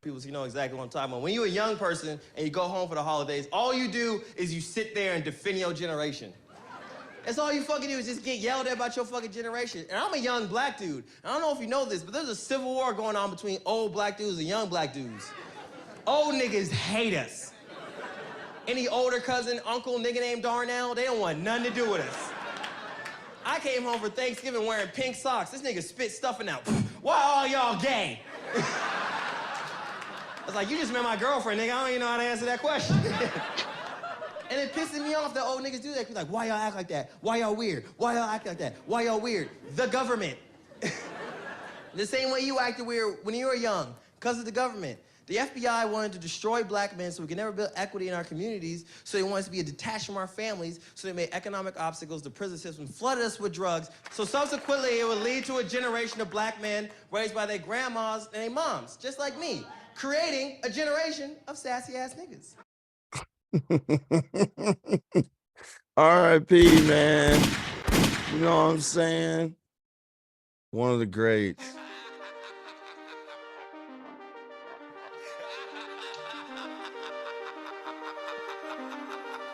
people, so you know exactly what I'm talking about. When you're a young person and you go home for the holidays, all you do is you sit there and defend your generation. That's all you fucking do is just get yelled at about your fucking generation. And I'm a young black dude. I don't know if you know this, but there's a civil war going on between old black dudes and young black dudes. Old niggas hate us. Any older cousin, uncle, nigga named Darnell, they don't want nothing to do with us. I came home for Thanksgiving wearing pink socks. This nigga spit stuffing out. Why all y'all gay? I was like, you just met my girlfriend, nigga. I don't even know how to answer that question. And it pisses me off that old niggas do that. He's like, why y'all act like that? Why y'all weird? Why y'all act like that? Why y'all weird? The government. The same way you acted weird when you were young, because of the government. The FBI wanted to destroy black men so we could never build equity in our communities, so they wanted us to be detached from our families, so they made economic obstacles. The prison system flooded us with drugs, so subsequently it would lead to a generation of black men raised by their grandmas and their moms, just like me, creating a generation of sassy-ass niggas. R.I.P., man. You know what I'm saying? One of the greats.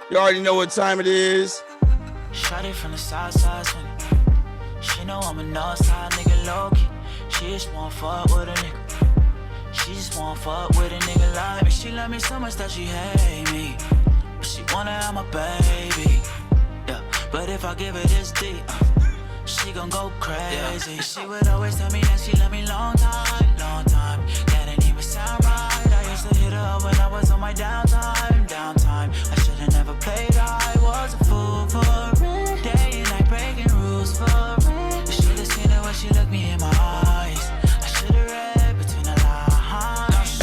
You already know what time it is. Shot it from the south side. She know I'm a north side nigga low key. She just want fuck with a nigga. She just want fuck with a nigga like me. She love me so much that she hate me. But she wanna have my baby. Yeah, but if I give her this deep, she gon' go crazy. Yeah. She would always tell me that she love me long time, long time. That ain't even sound right. I used to hit her up when I was on my downtime. I should've never played. I was a fool for it. Day and night breaking rules for it. You should've seen her when she looked me in my eyes. I should've read between the lines.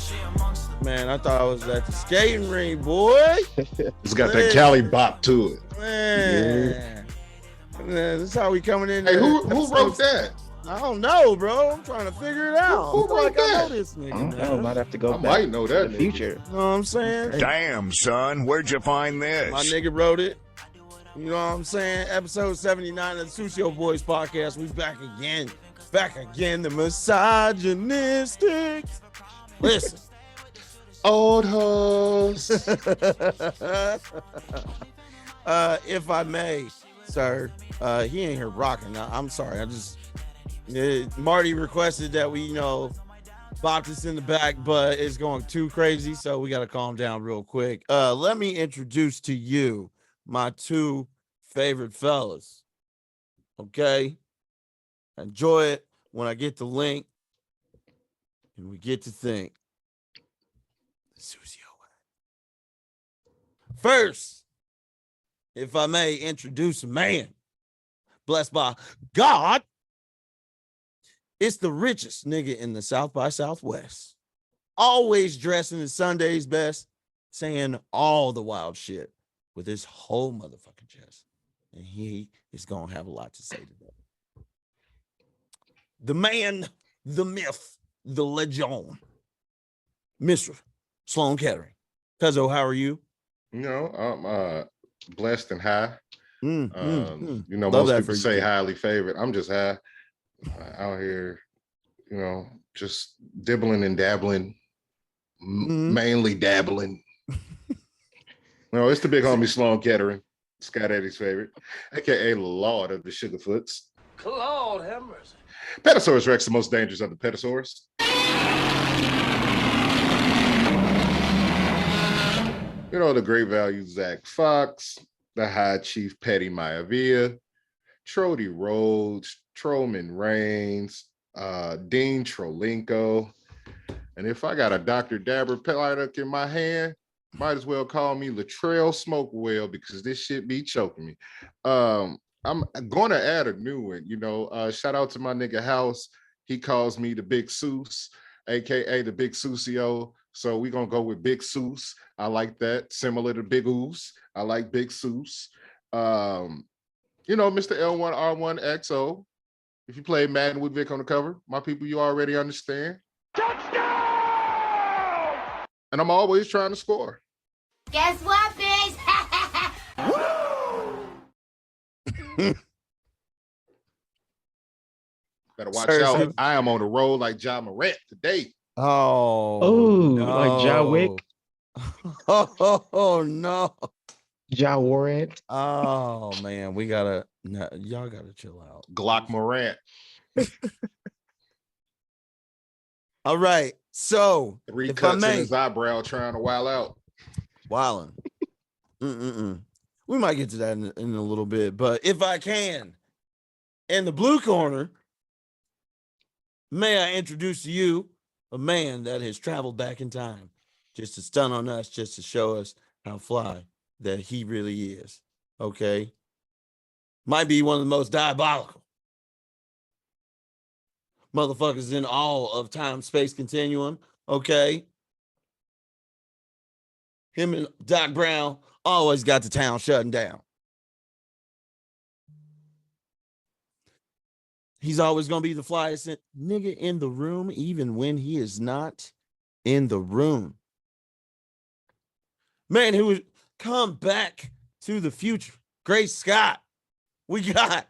She a monster. Man, I thought I was at the skating rink, boy. It's got that Cali bop to it. Man. Man, this is how we coming in. Hey, who wrote that? I don't know, bro. I'm trying to figure it out. Who wrote that? I know this nigga, I might have to go I back might know that in the future. You know what I'm saying? Damn, son, where'd you find this? My nigga wrote it. You know what I'm saying? Episode 79 of the Sucio Boyz podcast. We back again. Back again. The misogynistic. Listen. Old hoes. If I may, sir, he ain't here rocking. I'm sorry. Marty requested that we, bop this in the back, but it's going too crazy, so we got to calm down real quick. Let me introduce to you my two favorite fellas. Okay? Enjoy it when I get the link and we get to think. Sucio. First, if I may introduce a man blessed by God, it's the richest nigga in the South by Southwest. Always dressing his Sunday's best, saying all the wild shit with his whole motherfucking chest. And he is going to have a lot to say today. The man, the myth, the legend, Mr. Sloan Kettering. Cuzzo, how are you? I'm blessed and high. Love Most that people say highly favored. I'm just high. Out here, just dibbling and dabbling, mainly dabbling. No, it's the big homie Sloan Kettering, Scott Eddie's favorite, aka Lord of the Sugarfoots. Lord have mercy. Petasaurus Rex, the most dangerous of the Petasaurs. The great value Zach Fox, the High Chief Petty Maivia, Trody Rhodes, Trollman Reigns, Dean Trolinko. And if I got a Dr. Dabber product in my hand, might as well call me Latrell Smokewell because this shit be choking me. I'm going to add a new one, shout out to my nigga House. He calls me the Big Seuss, AKA the Big Sucio. So we're going to go with Big Seuss. I like that. Similar to Big Oos. I like Big Seuss. Mr. L1R1XO. If you play Madden with Vic on the cover, my people, you already understand. Touchdown! And I'm always trying to score. Guess what, bitch? Better watch out. I am on the road like Ja Morant today. Oh, no. Like Ja Wick. Oh no. Ja Warrant. Oh man, y'all gotta chill out. Glock Morant. All right. So 3 if cuts I in may, his eyebrow trying to wild out. wildin'. We might get to that in a little bit, but if I can, in the blue corner, may I introduce to you a man that has traveled back in time just to stun on us, just to show us how fly that he really is. Okay. Might be one of the most diabolical motherfuckers in all of time space continuum. Okay. Him and Doc Brown always got the town shutting down. He's always going to be the flyest nigga in the room, even when he is not in the room. Man who would come back to the future. Grace Scott. We got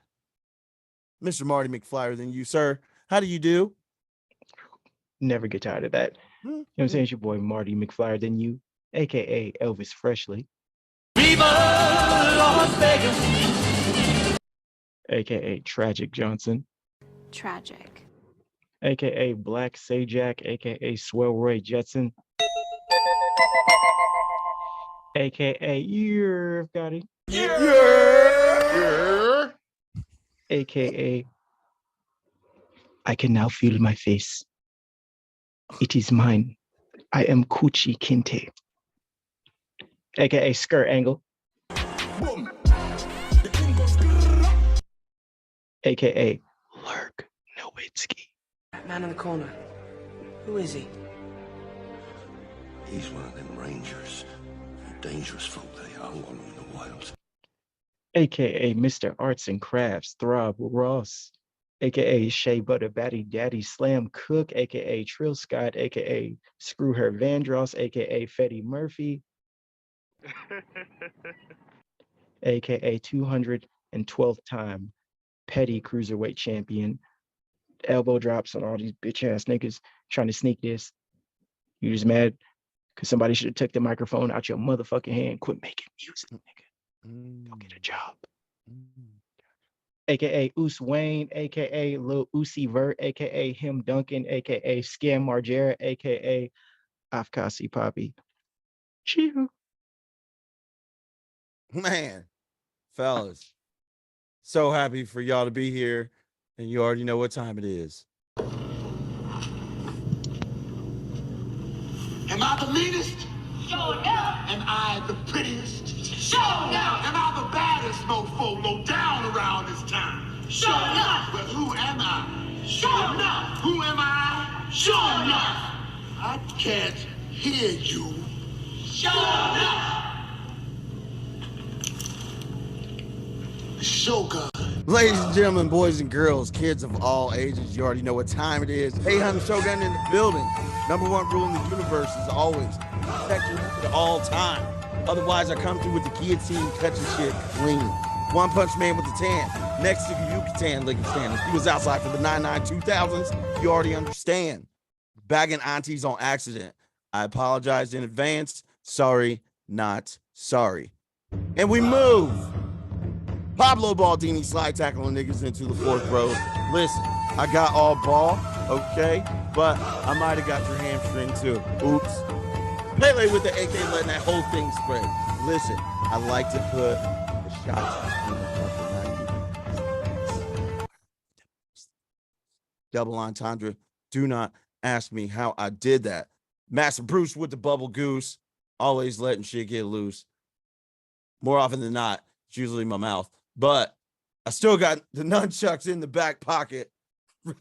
Mr. Marty McFlyer than you, sir. How do you do? Never get tired of that. You know what I'm saying? It's your boy Marty McFlyer than you, aka Elvis Freshly. Viva Las Vegas. Aka Tragic Johnson. Tragic. Aka Black Sajak, aka Swellroy Jetson. AKA Yerv Gotti. Yeah. AKA I can now feel my face. It is mine. I am Coochie Kinte. AKA Skirt Angle. AKA Lurk Nowitzki. That man in the corner. Who is he? He's one of them rangers. Dangerous folk they are, one in the wild. AKA Mr. Arts and Crafts Throb Ross. AKA Shea Butter Batty Daddy Slam Cook. AKA Trill Scott. AKA Screw Her Vandross. AKA Fetty Murphy. AKA 212th time petty cruiserweight champion. Elbow drops on all these bitch ass niggas trying to sneak this. You just mad because somebody should have took the microphone out your motherfucking hand. Quit making music, nigga. Go get a job. AKA Oos Wayne, AKA Lil Uzi Vert, AKA Him Duncan, AKA Scam Margera, AKA Afkasi Poppy. Chill. Man, fellas, so happy for y'all to be here, and you already know what time it is. Am I the meanest? Sure enough. Am I the prettiest? Sure enough. Am I the baddest mofo low down around this town? Sure enough. But who am I? Sure enough. Who am I? Sure enough. I can't hear you. Sure enough. Shogun. Ladies and gentlemen, boys and girls, kids of all ages, you already know what time it is. Hey, I'm Shogun in the building. Number one rule in the universe is always protect your liquor at all time. Otherwise, I come through with the guillotine, cutting shit clean. One Punch Man with the tan. Next to the Yucatan liquor stand. If he was outside for the 99 2000s, you already understand. Bagging aunties on accident. I apologize in advance. Sorry, not sorry. And we move. Pablo Baldini slide tackling niggas into the fourth row. Listen, I got all ball, okay? But I might have got your hamstring too. Oops. Pele with the AK letting that whole thing spread. Listen, I like to put the shots in the upper 90. Double entendre. Do not ask me how I did that. Master Bruce with the bubble goose. Always letting shit get loose. More often than not, it's usually my mouth. But I still got the nunchucks in the back pocket,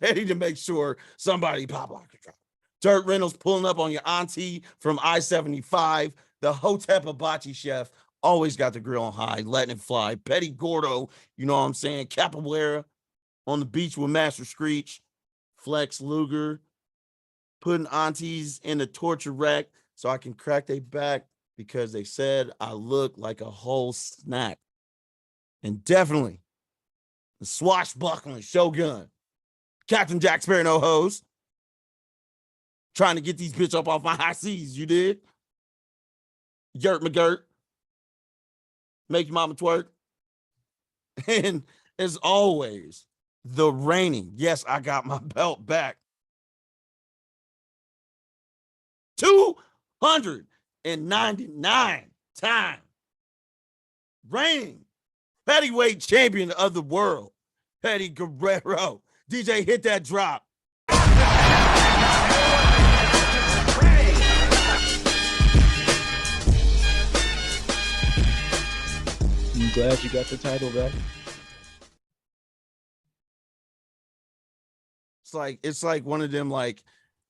ready to make sure somebody pop out the drop. Dirt Reynolds pulling up on your auntie from I-75. The Hotep Hibachi chef always got the grill on high, letting it fly. Betty Gordo, you know what I'm saying? Capoeira on the beach with Master Screech. Flex Luger putting aunties in a torture rack so I can crack their back because they said I look like a whole snack. And definitely the swashbuckling Shogun Captain Jack Sparrow, no hose. Trying to get these bitch up off my high seas, you did? Yurt McGirt. Make your mama twerk. And as always, the reigning, yes, I got my belt back. 299 time reigning heavyweight champion of the world, Eddie Guerrero. DJ, hit that drop. I'm glad you got the title back. It's like one of them, like,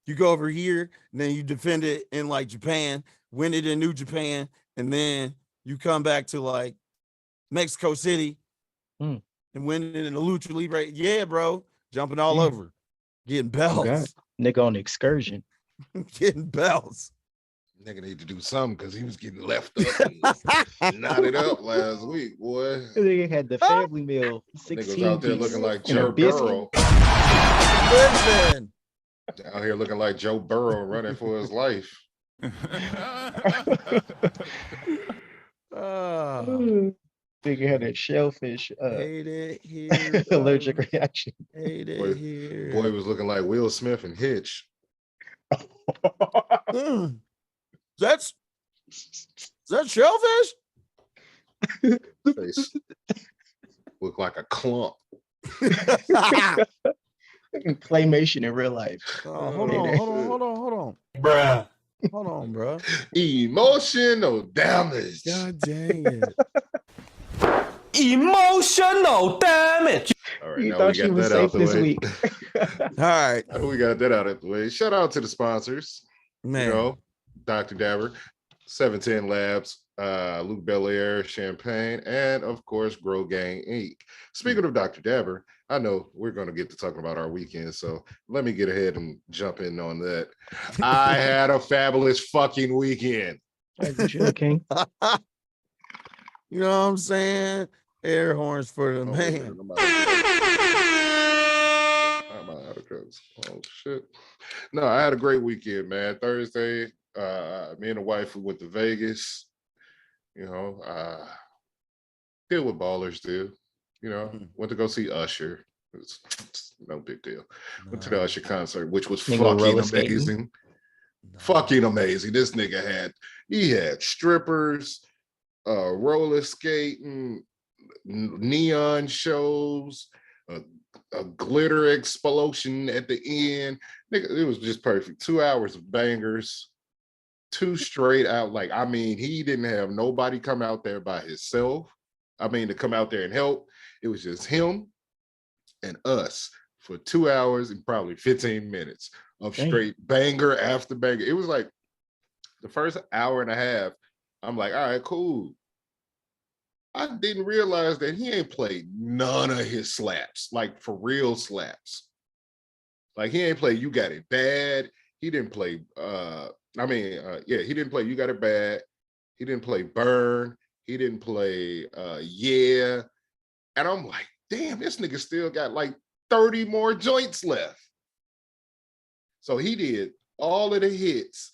you go over here and then you defend it in like Japan, win it in New Japan, and then you come back to like Mexico City and win it in the Lucha Libre. Yeah, bro. Jumping all over. Getting belts. Okay. Nigga on excursion. Getting belts. Nigga need to do something because he was getting left up and knotted up last week, boy. Nigga had the family meal. 16 Niggas out there looking like Joe Burrow. Listen. Out here looking like Joe Burrow running for his life. Nigga had a shellfish hate it here, allergic reaction. Hate it here. Boy was looking like Will Smith and Hitch. That's shellfish? Face look like a clump. Claymation in real life. Oh, hold on. Bruh. Hold on, bro. Emotional damage. God dang it. Emotional damage. All right, You now thought we you got was that out safe the this way. week. All right. We got that out of the way. Shout out to the sponsors. Man. You know, Dr. Dabber, 710 Labs, Luke Belair, Champagne, and of course, Grow Gang Inc. Speaking of Dr. Dabber, I know we're going to get to talking about our weekend, so let me get ahead and jump in on that. I had a fabulous fucking weekend. As you should, King. You know what I'm saying? Air horns for the man. I'm out of drugs. Oh shit. No, I had a great weekend, man. Thursday, me and the wife, we went to Vegas. You know, did what ballers do. You know, went to go see Usher. It's no big deal. Went to the Usher concert, which was fucking amazing. Fucking amazing. This nigga he had strippers, roller skating, neon shows, a glitter explosion at the end. Nigga, it was just perfect. 2 hours of bangers, 2 straight out. Like, I mean, he didn't have nobody come out there by himself. I mean, to come out there and help. It was just him and us for 2 hours and probably 15 minutes of straight banger after banger. It was like the first hour and a half, I'm like, all right, cool. I didn't realize that he ain't played none of his slaps, like for real slaps. Like he ain't played You Got It Bad. He didn't play, he didn't play You Got It Bad. He didn't play Burn. He didn't play Yeah. And I'm like, damn, this nigga still got like 30 more joints left. So he did all of the hits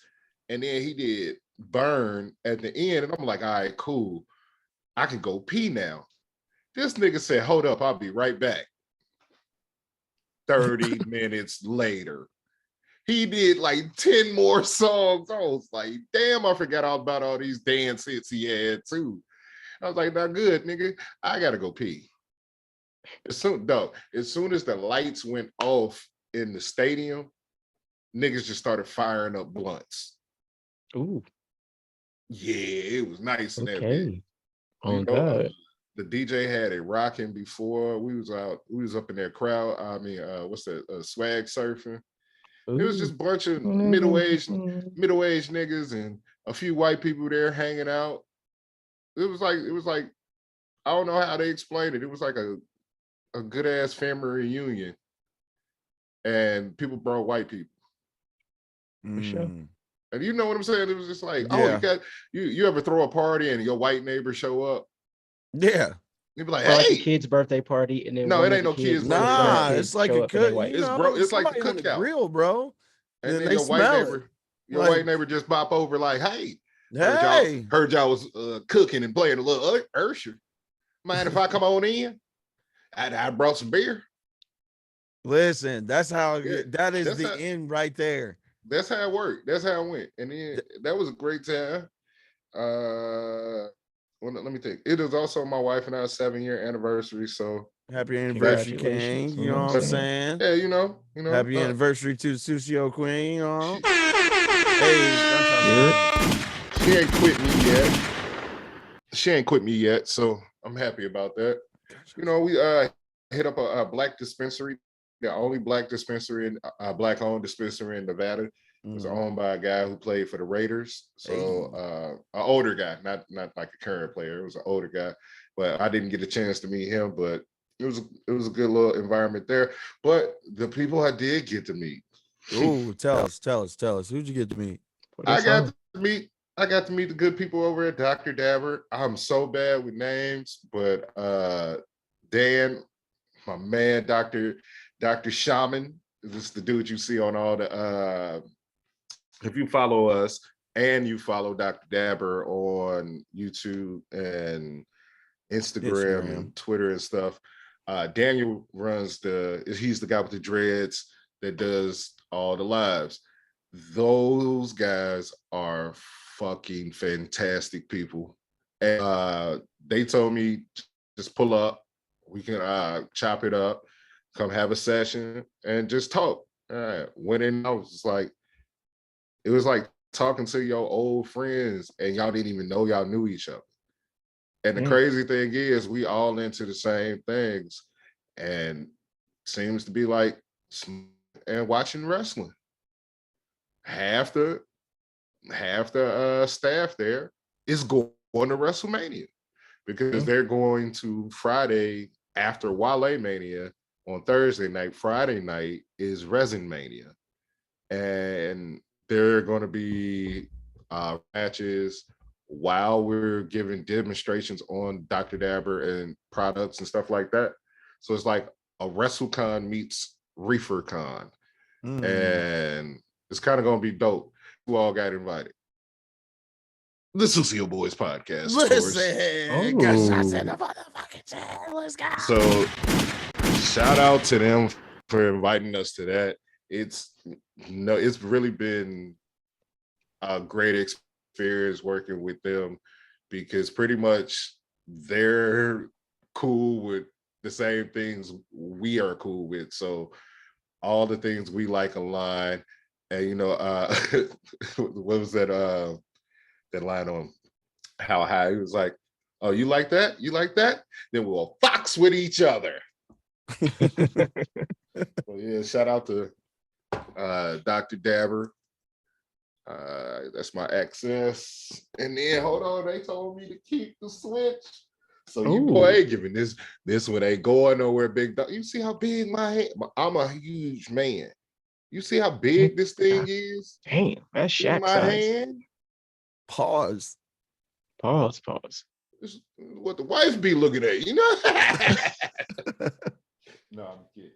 and then he did Burn at the end. And I'm like, all right, cool. I can go pee now. This nigga said, hold up, I'll be right back. 30 minutes later. He did like 10 more songs. I was like, damn, I forgot all about all these dance hits he had too. I was like, not good, nigga. I gotta go pee. As soon as the lights went off in the stadium, niggas just started firing up blunts. Ooh. Yeah, it was nice. Okay. Oh God. The DJ had it rocking before we was up in their crowd. I mean, what's that? Swag surfing. Ooh. It was just a bunch of middle-aged niggas and a few white people there hanging out. It was like I don't know how they explained it. It was like a good ass family reunion, and people brought white people. For sure. And you know what I'm saying? It was just like, Yeah. you ever throw a party and your white neighbor show up? Yeah. You'd be like, Or like a hey, kid's birthday party, and then no, one it of ain't the no kids, kid's one of the birthday grown Nah, party. kids it's like show a up and they cook. white. You know, It's like the somebody on the cookout. grill, bro. And Then then they smell it. your Like, white neighbor just pop over like, hey, hey, heard y'all was cooking and playing a little Ursher. Mind if I come on in? I brought some beer. listen, that's how Yeah, that is that's the how end right there. that's how it worked. That's how it went. And then that was a great time. Well, let me think. It is also my wife and I's 7-year anniversary. So Happy anniversary, Congratulations. King. You know what I'm saying? yeah, Happy anniversary to the Sucio Queen. Hey, don't try You're- she ain't quit me yet. She ain't quit me yet, so I'm happy about that. We hit up a black dispensary, the only black dispensary in black-owned dispensary in Nevada. It was owned by a guy who played for the Raiders. So an older guy, not like a current player. It was an older guy, but I didn't get a chance to meet him. But it was a good little environment there. But the people I did get to meet. Ooh, tell us. Who'd you get to meet? I got to meet the good people over at Dr. Dabber. I'm so bad with names, but Dan, my man, Dr. Shaman, this is the dude you see on all the if you follow us and you follow Dr. Dabber on YouTube and Instagram and Twitter and stuff. Daniel he's the guy with the dreads that does all the lives. Those guys are fucking fantastic people. And they told me just pull up. We can chop it up, come have a session and just talk. Went in, it was like talking to your old friends and y'all didn't even know y'all knew each other. And the crazy thing is we all into the same things and seems to be like and watching wrestling. Half the staff there is going to WrestleMania because they're going to Friday after Wale Mania on Thursday night. Friday night is Resin Mania. And there are going to be matches while we're giving demonstrations on Dr. Dabber and products and stuff like that. So it's like a WrestleCon meets ReeferCon. And it's kind of going to be dope. Who all got invited? The Sucio Boyz podcast. Listen, got shots in the motherfucking chat. Let's go. So shout out to them for inviting us to that. It's really been a great experience working with them because pretty much they're cool with the same things we are cool with. So all the things we like align. And what was that line on How High? He was like, oh, you like that? You like that? Then we'll fox with each other. So yeah, shout out to Dr. Dabber. That's my access. And then hold on, they told me to keep the switch. So you boy ain't giving this one ain't going nowhere, big dog. You see how big I'm a huge man. You see how big this thing is? Damn, that's Shaq in my size. hand. Pause. This is what the wife be looking at, you know? No, I'm kidding.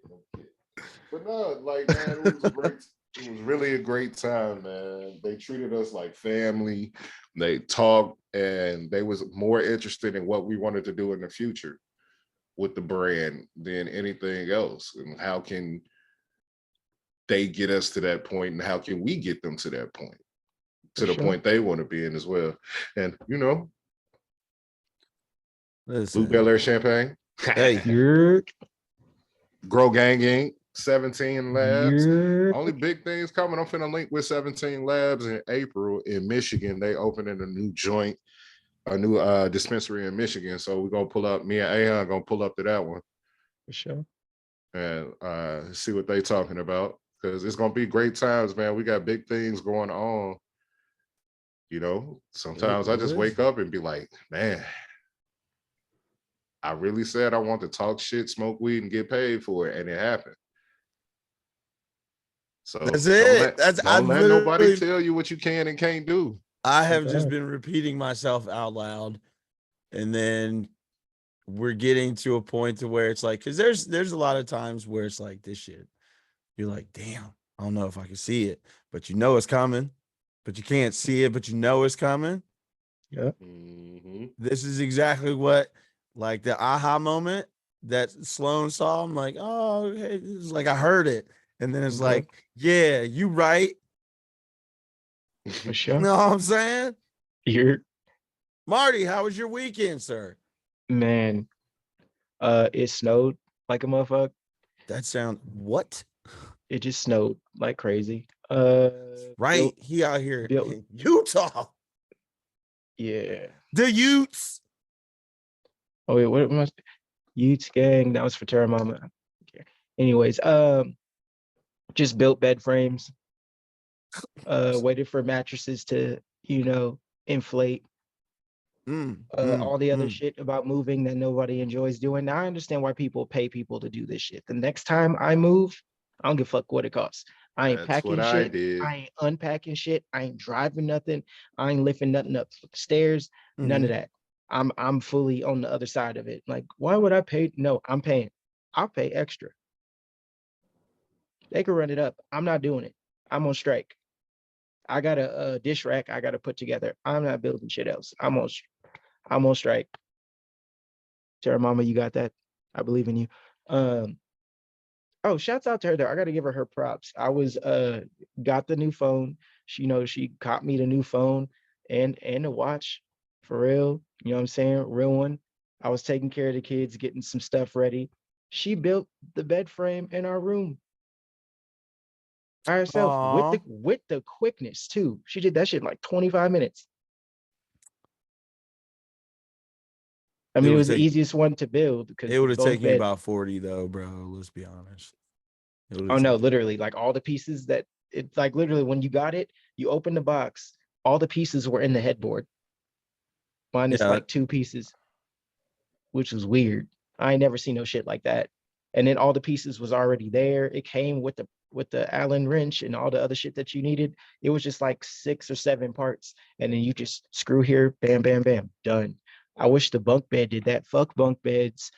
But no, like, man, it was really a great time, man. They treated us like family. They talked and they was more interested in what we wanted to do in the future with the brand than anything else. And how can they get us to that point and how can we get them to that point? To the point they want to be in as well. And Blue Bel Air Champagne. Hey, Grow Gang Inc. 17 Labs. Only big things coming. I'm finna link with 17 Labs in April in Michigan. They opening a new joint, a new dispensary in Michigan. So we're gonna pull up. Me and Ahan gonna pull up to that one. For sure. And see what they talking about. Because it's gonna be great times, man. We got big things going on. Sometimes I just wake up and be like, man, I really said I want to talk shit, smoke weed, and get paid for it, and it happened. So that's it. Don't let nobody tell you what you can and can't do. I have just been repeating myself out loud, and then we're getting to a point to where it's like, because there's a lot of times where it's like this shit. You're like, damn, I don't know if I can see it, but you know it's coming, but you can't see it, but you know it's coming. Yeah. This is exactly what, like the aha moment that Sloan saw. I'm like, oh, okay. It's like I heard it. And then it's like, yeah, you right. For You sure. know what I'm saying? You're Marty, how was your weekend, sir? man. It snowed like a motherfucker. That sound what? It just snowed like crazy. Right. He out here built, in Utah. yeah. The Utes. Oh wait, what am I? Utes gang. That was for Terra Mama. Okay. Anyways, just built bed frames. Waited for mattresses to, inflate. All the other shit about moving that nobody enjoys doing. Now I understand why people pay people to do this shit. The next time I move, I don't give a fuck what it costs. I ain't That's what packing I shit. did. I ain't unpacking shit. I ain't driving nothing. I ain't lifting nothing up the stairs. None of that. I'm fully on the other side of it. Like, why would I pay? No, I'm paying. I'll pay extra. They can run it up. I'm not doing it. I'm on strike. I got a dish rack I got to put together. I'm not building shit else. I'm on strike. Terra Mama, you got that. I believe in you. Oh, shouts out to her though. I gotta give her props. I was got the new phone. She caught me the new phone and the watch for real. You know what I'm saying? Real one. I was taking care of the kids, getting some stuff ready. She built the bed frame in our room by herself with the quickness too. She did that shit in like 25 minutes. I mean, it was the easiest one to build because It would have both taken you beds. about 40 though, bro. Let's be honest. Oh no, literally, like all the pieces that it's like literally when you got it, you open the box, all the pieces were in the headboard. Minus Yeah. like 2 pieces, which was weird. I ain't never seen no shit like that. And then all the pieces was already there. It came with the Allen wrench and all the other shit that you needed. It was just like 6 or 7 parts. And then you just screw here, bam, bam, bam, done. I wish the bunk bed did that. Fuck bunk beds.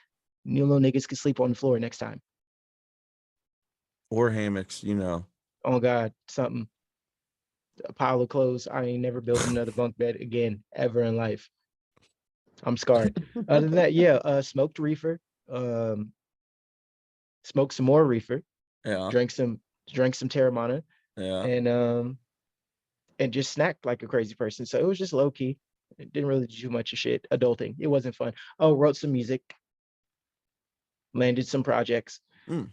You little niggas could sleep on the floor next time. Or hammocks, you know. Oh God, something. A pile of clothes. I ain't never building another bunk bed again, ever in life. I'm scarred. Other than that, yeah, smoked reefer. Smoked some more reefer. Yeah. Drank some Terramana. Yeah. And just snacked like a crazy person. So it was just low key. It didn't really do much of shit. Adulting. It wasn't fun. Oh, wrote some music. Landed some projects. Went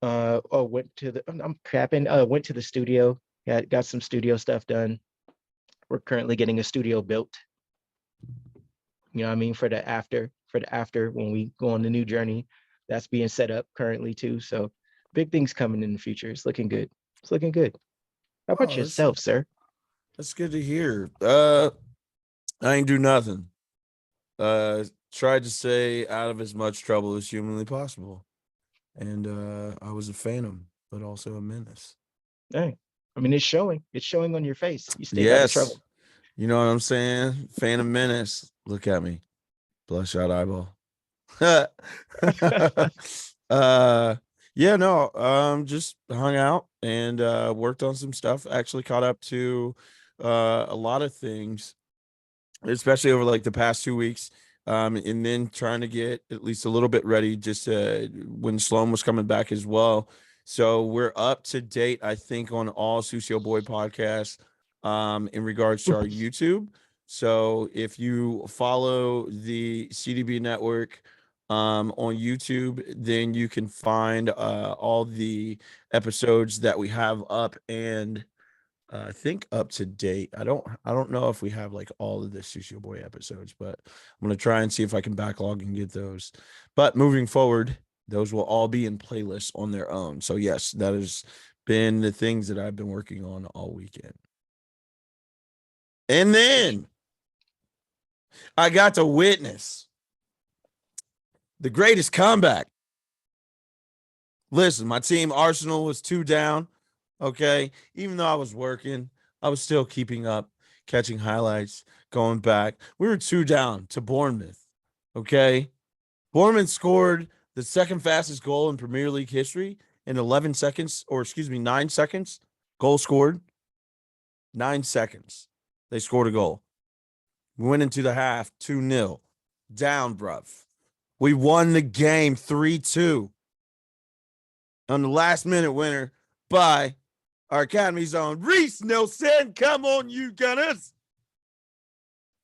to the I'm capping. Went to the studio. Got some studio stuff done. We're currently getting a studio built. You know what I mean? For the after when we go on the new journey. That's being set up currently too. So big things coming in the future. It's looking good. It's looking good. How about yourself, sir? That's good to hear. I ain't do nothing. Tried to stay out of as much trouble as humanly possible. And I was a phantom, but also a menace. Hey, I mean, it's showing. It's showing on your face. You stayed out of trouble. You know what I'm saying? Phantom menace. Look at me. Bloodshot eyeball. Just hung out and worked on some stuff. Actually caught up to a lot of things, especially over like the past 2 weeks. And then trying to get at least a little bit ready just when Sloan was coming back as well. So we're up to date, I think, on all Sucio Boy podcasts in regards to our YouTube. So if you follow the C.D.B. network on YouTube, then you can find all the episodes that we have up and I think up to date. I don't know if we have like all of the Sucio Boy episodes, but I'm going to try and see if I can backlog and get those. But moving forward, those will all be in playlists on their own. So yes, that has been the things that I've been working on all weekend. And then I got to witness the greatest comeback. Listen, my team Arsenal was 2 down. Okay. Even though I was working, I was still keeping up, catching highlights, going back. We were 2 down to Bournemouth. Okay. Borman scored the second fastest goal in Premier League history in 11 seconds, or excuse me, 9 seconds. Goal scored. 9 seconds. They scored a goal. We went into the half 2-0. Down, bruv. We won the game 3-2 on the last minute winner by our Academy's own Reese Nelson. Come on, you Gunners.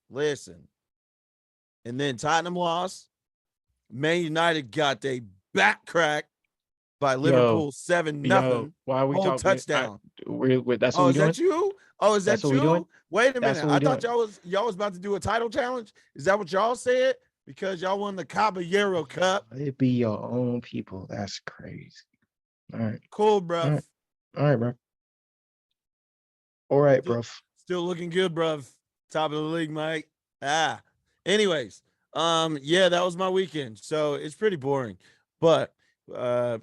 Listen. And then Tottenham lost. Man United got their back cracked by Liverpool 7-0. Why are we Whole talking? touchdown. That's what Oh, we're is doing? that you? Oh, is That's that what we doing? you? Wait a That's minute. what we I thought doing. y'all was about to do a title challenge. Is that what y'all said? Because y'all won the Caballero Cup. It be your own people. That's crazy. All right. Cool, bruv. All right. All right, bro. All right, bro. Still looking good, bruv. Top of the league, Mike. Anyways, yeah, that was my weekend. So it's pretty boring, but a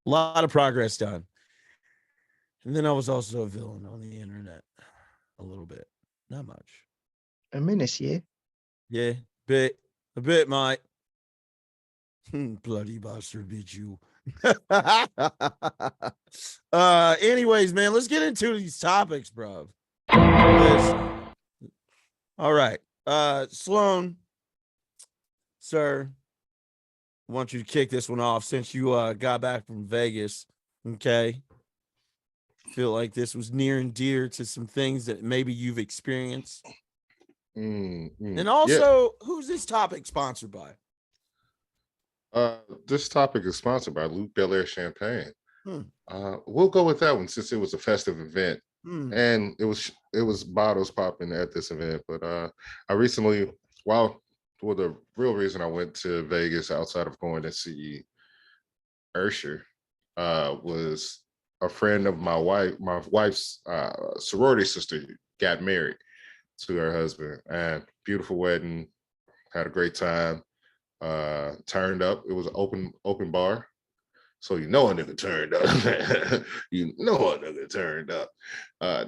lot of progress done. And then I was also a villain on the internet a little bit, not much. A minute, yeah. Yeah, a bit, Mike. Bloody bastard, beat you. Anyways, man, let's get into these topics, bro. All right. Sloan, sir, I want you to kick this one off since you got back from Vegas. Okay. Feel like this was near and dear to some things that maybe you've experienced. And also, who's this topic sponsored by? This topic is sponsored by Luke Belair Champagne. We'll go with that one since it was a festive event, and it was bottles popping at this event. But I recently, the real reason I went to Vegas outside of going to see Ursher was a friend of my wife's sorority sister got married to her husband, and beautiful wedding. Had a great time. Turned up. It was an open bar, so you know a nigga turned up. You know a nigga turned up.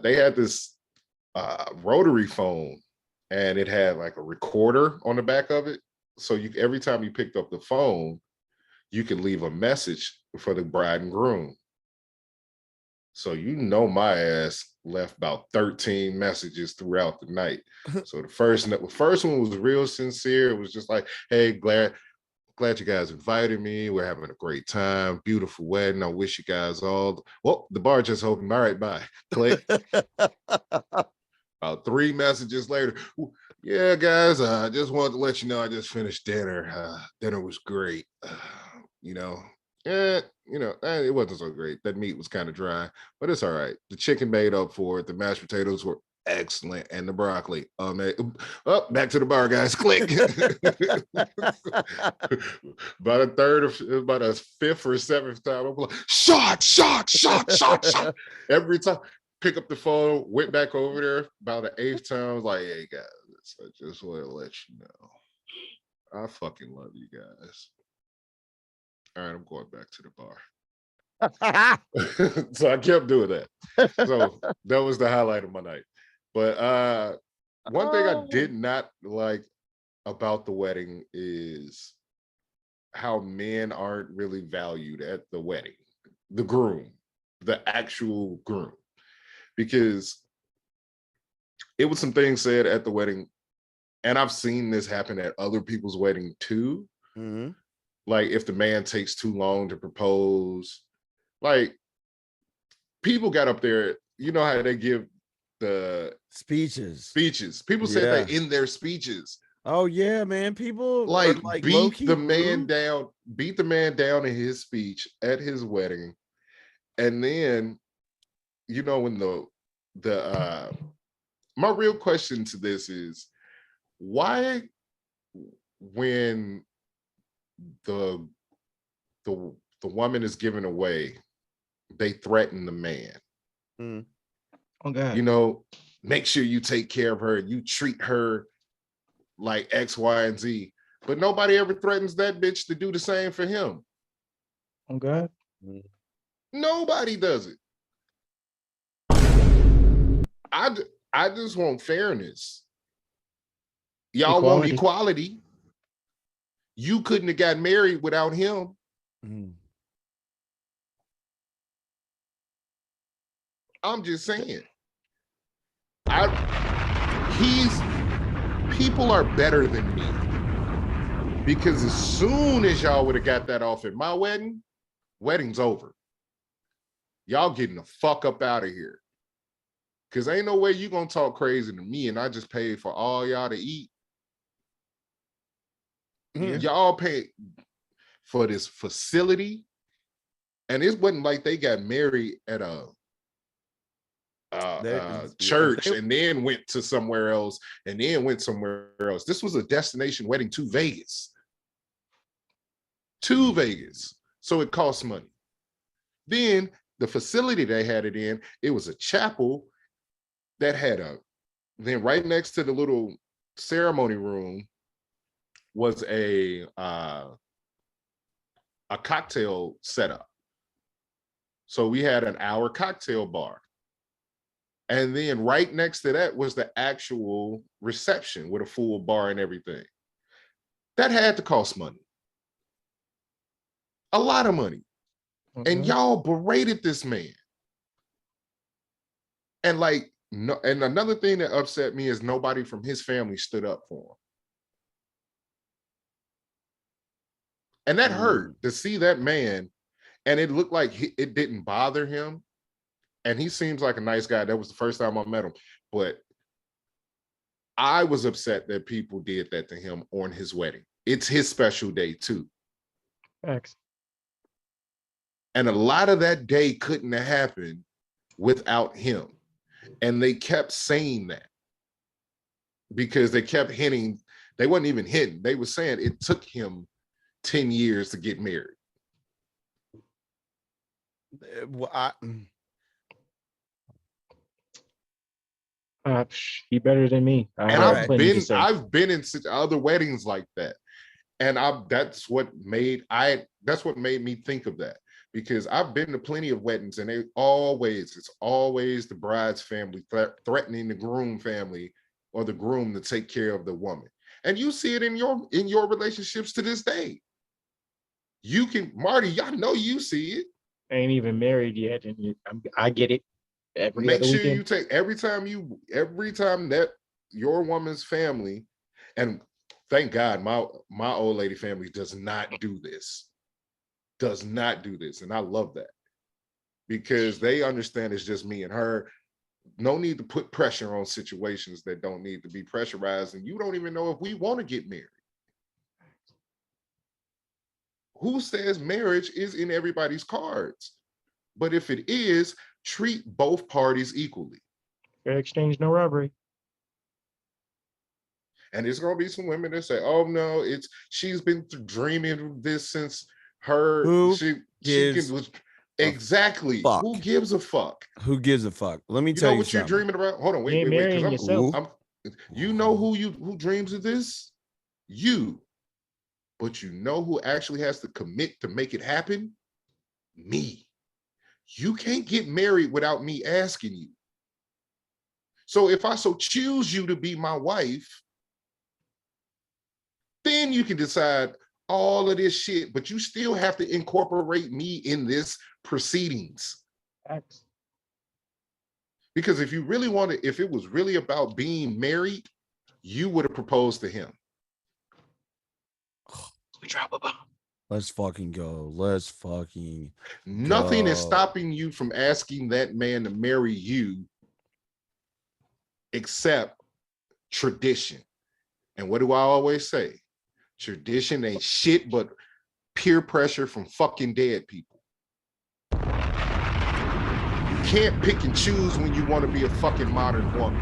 They had this rotary phone, and it had like a recorder on the back of it. So every time you picked up the phone, you could leave a message for the bride and groom. So you know my ass left about 13 messages throughout the night. So the first one was real sincere. It was just like, hey, glad you guys invited me. We're having a great time. Beautiful wedding. I wish you guys all. Well, the bar just opened. All right, bye. Click. About 3 messages later. Yeah, guys, I just wanted to let you know I just finished dinner. Dinner was great. It wasn't so great. That meat was kind of dry, but it's all right. The chicken made up for it. The mashed potatoes were excellent, and the broccoli. Back to the bar, guys. Click. About a fifth or seventh time, I'm like, shot. Every time, pick up the phone, went back over there. About the 8th time, I was like, hey guys, I just want to let you know, I fucking love you guys. All right, I'm going back to the bar. So I kept doing that. So that was the highlight of my night. But one thing I did not like about the wedding is how men aren't really valued at the wedding. The groom, the actual groom. Because it was some things said at the wedding, and I've seen this happen at other people's wedding too. Mm-hmm. Like if the man takes too long to propose, like people got up there, you know how they give the speeches. People say that in their speeches. Oh yeah, man. People like beat the man down in his speech at his wedding. And then, when my real question to this is, why when the woman is given away, they threaten the man? Oh God. Make sure you take care of her, you treat her like X, Y, and Z. But nobody ever threatens that bitch to do the same for him. Oh God. Nobody does it. I just want fairness. Y'all want equality. You couldn't have got married without him. I'm just saying. People are better than me. Because as soon as y'all would have got that off at my wedding, wedding's over. Y'all getting the fuck up out of here. Because ain't no way you gonna talk crazy to me and I just paid for all y'all to eat. Y'all paid for this facility. And it wasn't like they got married at a church and then went to somewhere else and then went somewhere else. This was a destination wedding to Vegas. To Vegas. So it costs money. Then the facility they had it in, it was a chapel that had then right next to the little ceremony room was a cocktail setup. So we had an hour cocktail bar. And then right next to that was the actual reception with a full bar and everything. That had to cost money. A lot of money. And y'all berated this man. And like, no, and another thing that upset me is nobody from his family stood up for him. And that hurt to see that man. And it looked like it didn't bother him. And he seems like a nice guy. That was the first time I met him. But I was upset that people did that to him on his wedding. It's his special day too. Thanks. And a lot of that day couldn't have happened without him. And they kept saying that because they kept hinting. They wasn't even hinting. They were saying it took him 10 years to get married. Well, he better than me. And I've been in other weddings like that. And that's what made me think of that. Because I've been to plenty of weddings and it's always the bride's family threatening the groom family or the groom to take care of the woman. And you see it in your relationships to this day. You can, Marty, I know you see it. I ain't even married yet, and I get it. Make sure you take every time that your woman's family, and thank God my old lady family does not do this. And I love that because they understand it's just me and her. No need to put pressure on situations that don't need to be pressurized, and you don't even know if we want to get married. Who says marriage is in everybody's cards? But if it is, treat both parties equally. Fair exchange, no robbery. And there's gonna be some women that say, "Oh no, she's been dreaming of this since her." Who gives a fuck? Who gives a fuck? Let me tell you what you're dreaming about. Hold on, wait. You know who dreams of this? You. But you know who actually has to commit to make it happen? Me. You can't get married without me asking you. So if I so choose you to be my wife, then you can decide all of this shit, but you still have to incorporate me in this proceedings. X. Because if it was really about being married, you would have proposed to him. We drop a bomb. Let's fucking go. Nothing is stopping you from asking that man to marry you except tradition. And what do I always say? Tradition ain't shit but peer pressure from fucking dead people. You can't pick and choose when you want to be a fucking modern woman.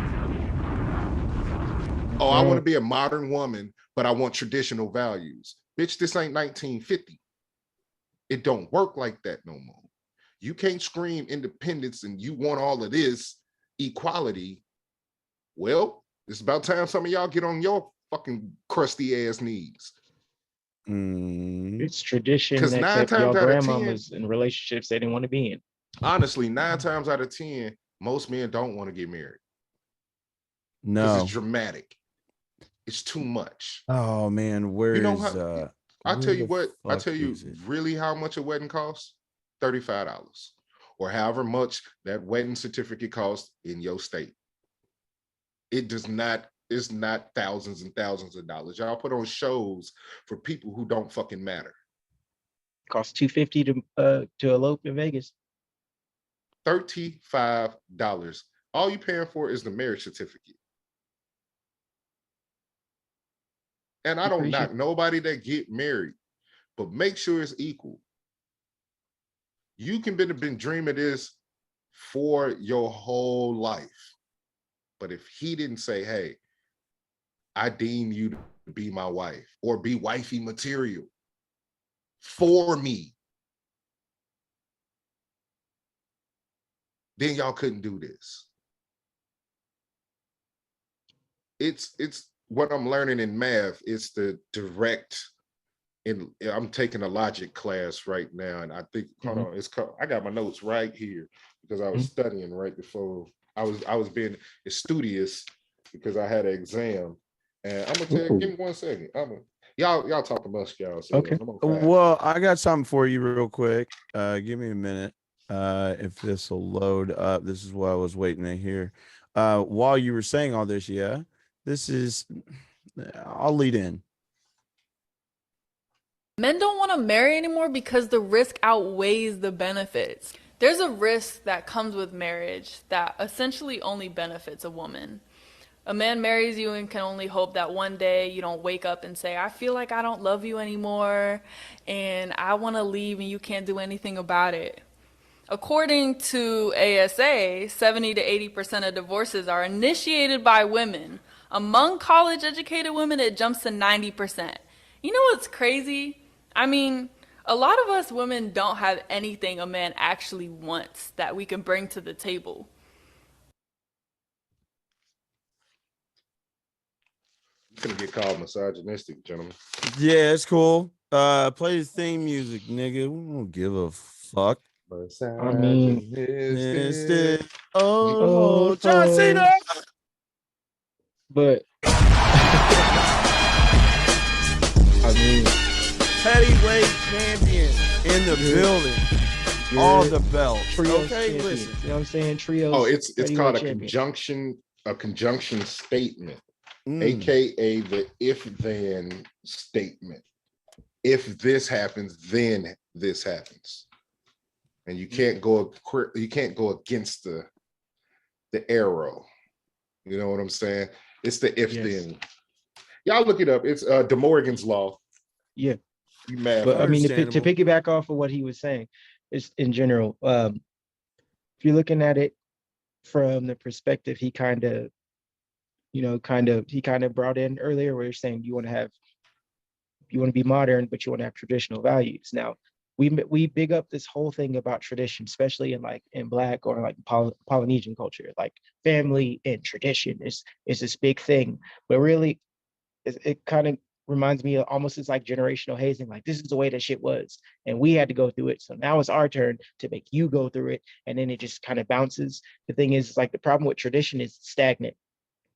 Oh, I want to be a modern woman, but I want traditional values. Bitch, this ain't 1950. It don't work like that no more. You can't scream independence and you want all of this equality. Well, it's about time some of y'all get on your fucking crusty ass knees. It's tradition that kept your grandmamas in relationships they didn't want to be in. Honestly, 9 times out of 10, most men don't want to get married. No. It's dramatic. It's too much. Oh man, I Where tell you the what, I fuck tell you is it? really how much a wedding costs? $35. Or however much that wedding certificate costs in your state. It does not, it's not thousands and thousands of dollars. Y'all put on shows for people who don't fucking matter. Costs $250 to elope in Vegas. $35. All you paying for is the marriage certificate. And I don't knock nobody that get married, but make sure it's equal. You can been dreaming this for your whole life. But if he didn't say, hey, I deem you to be my wife or be wifey material for me, then y'all couldn't do this. It's what I'm learning in math. It's the direct, and I'm taking a logic class right now. And I think, hold on, it's called, I got my notes right here because I was studying right before I was being studious because I had an exam. And I'm gonna tell you, give me 1 second. Y'all talk amongst y'all. Okay. Well, I got something for you real quick. Give me a minute. If this will load up. This is what I was waiting to hear. While you were saying all this, yeah, this is, I'll lead in. Men don't want to marry anymore because the risk outweighs the benefits. There's a risk that comes with marriage that essentially only benefits a woman. A man marries you and can only hope that one day you don't wake up and say, I feel like I don't love you anymore and I want to leave and you can't do anything about it. According to ASA, 70 to 80% of divorces are initiated by women. Among college-educated women, it jumps to 90%. You know what's crazy? I mean, a lot of us women don't have anything a man actually wants that we can bring to the table. You're gonna get called misogynistic, gentlemen. Yeah, it's cool. Play the theme music, nigga. We don't give a fuck. I mean, oh, John Cena. But I mean, heavyweight champion in the building. All the belts. Okay, champion. listen. You know what I'm saying? Trios. Oh, it's called a champion. conjunction statement, aka the if-then statement. If this happens, then this happens. And you can't go against the arrow. You know what I'm saying? It's the if-then. Y'all look it up. It's De Morgan's law. Yeah. You mad? But I mean, to piggyback off of what he was saying, it's in general, if you're looking at it from the perspective he kind of brought in earlier, where you're saying you want to be modern, but you want to have traditional values. Now, we big up this whole thing about tradition, especially in Black or like Polynesian culture. Like family and tradition is this big thing, but really, it kind of reminds me of almost it's like generational hazing. Like, this is the way that shit was, and we had to go through it. So now it's our turn to make you go through it, and then it just kind of bounces. The thing is, like, the problem with tradition is stagnant.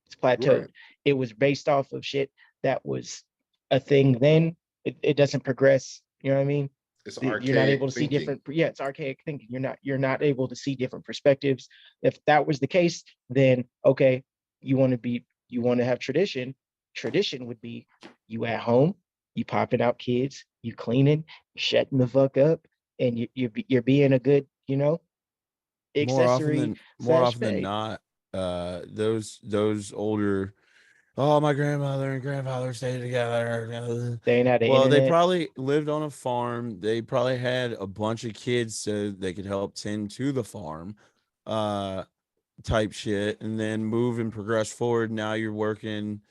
It's plateaued. Right. It was based off of shit that was a thing then. It doesn't progress. You know what I mean? You're not able to see different. Yeah, it's archaic thinking. You're not able to see different perspectives. If that was the case, then okay, you want to have tradition. Tradition would be you at home, you popping out kids, you cleaning, you shutting the fuck up, and you're being a good, accessory. More often than not, those older, oh, my grandmother and grandfather stayed together. They ain't had the internet. They probably lived on a farm. They probably had a bunch of kids so they could help tend to the farm, type shit, and then move and progress forward. Now you're working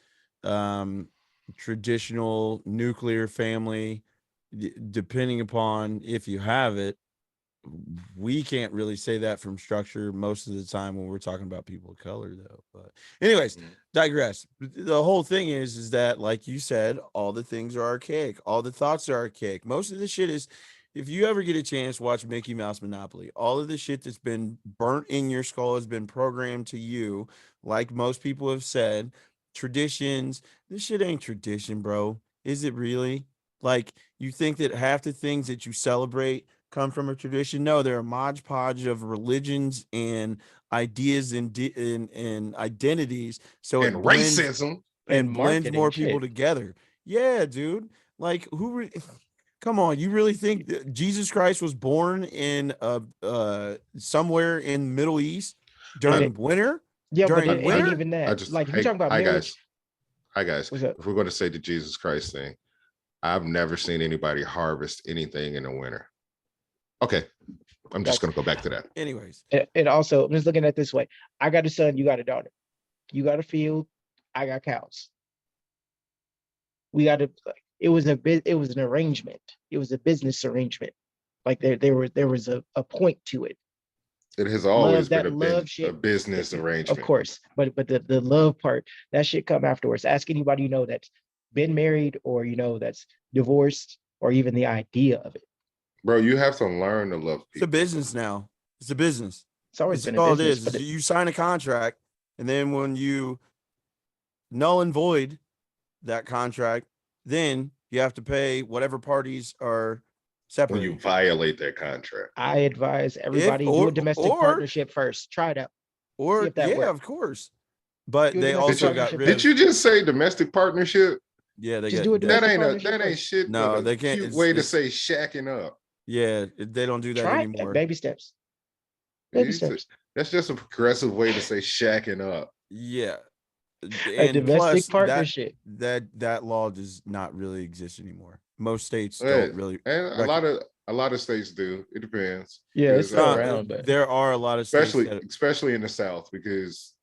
traditional nuclear family, depending upon if you have it. We can't really say that from structure most of the time when we're talking about people of color, though. But anyways, digress. The whole thing is that, like you said, all the things are archaic. All the thoughts are archaic. Most of the shit is, if you ever get a chance, watch Mickey Mouse Monopoly. All of the shit that's been burnt in your skull has been programmed to you. Like most people have said, traditions. This shit ain't tradition, bro. Is it really? Like, you think that half the things that you celebrate come from a tradition? No, they're a modge podge of religions and ideas and identities. So And it racism. And blends more marketing people shit. together. Yeah, dude. Like, come on, you really think that Jesus Christ was born in somewhere in Middle East during winter? Yeah, but During it ain't winter? even that. Like, if you're Hey, talking about hi marriage, guys. Hi guys. what's up? If we're going to say the Jesus Christ thing, I've never seen anybody harvest anything in the winter. Okay, I'm just going to go back to that. Anyways, And also, I'm just looking at it this way. I got a son, you got a daughter. You got a field, I got cows. We got to. It was an arrangement. It was a business arrangement. Like there was a point to it. It has always Love, been love a shit. business Of arrangement. course, but the love part, that shit come afterwards. Ask anybody you know that's been married or you know that's divorced or even the idea of it. Bro, you have to learn to love it's a people. business now. It's a business. It's always It's been a all business, it but is. You sign a contract, and then when you null and void that contract, then you have to pay whatever parties are When separate. you violate that contract. I advise everybody do a domestic partnership first. Try it out. See if that works. Of course. But Do a they domestic also got partnership rid Did of. you just say domestic partnership? Yeah, they Just got do a that. domestic partnership That ain't first. shit. No, but a they can't. cute It's, way to it's, say shacking up. yeah, they don't do that Try it. anymore. Baby steps. Baby It's steps. That's just a progressive way to say shacking up. Yeah, A and domestic plus partnership. that law does not really exist anymore. Most states Yeah, don't really. and a lot of states do. It depends. Yeah, it's Because, still around, but There are a lot of states that, especially in the South, because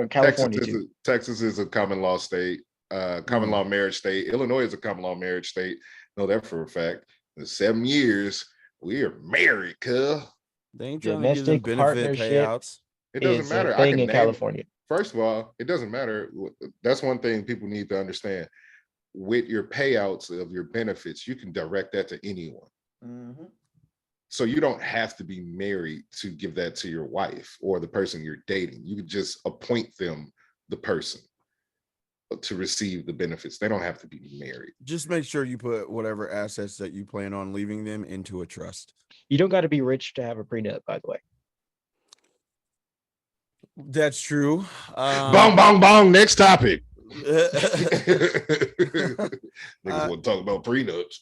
California too. Texas is a common law state, common law marriage state. Illinois is a common law marriage state. Know that for a fact. In 7 years, we are married, cuz. they ain't trying to give them Domestic benefit partnership payouts. It doesn't is a matter. I thing can in name. California. First of all, it doesn't matter. That's one thing people need to understand. With your payouts of your benefits, you can direct that to anyone. Mm-hmm. So you don't have to be married to give that to your wife or the person you're dating. You can just appoint them the person to receive the benefits. They don't have to be married. Just make sure you put whatever assets that you plan on leaving them into a trust. You don't got to be rich to have a prenup, by the way. That's true. Bong, bong, bong. Next topic. Niggas want to talk about prenups.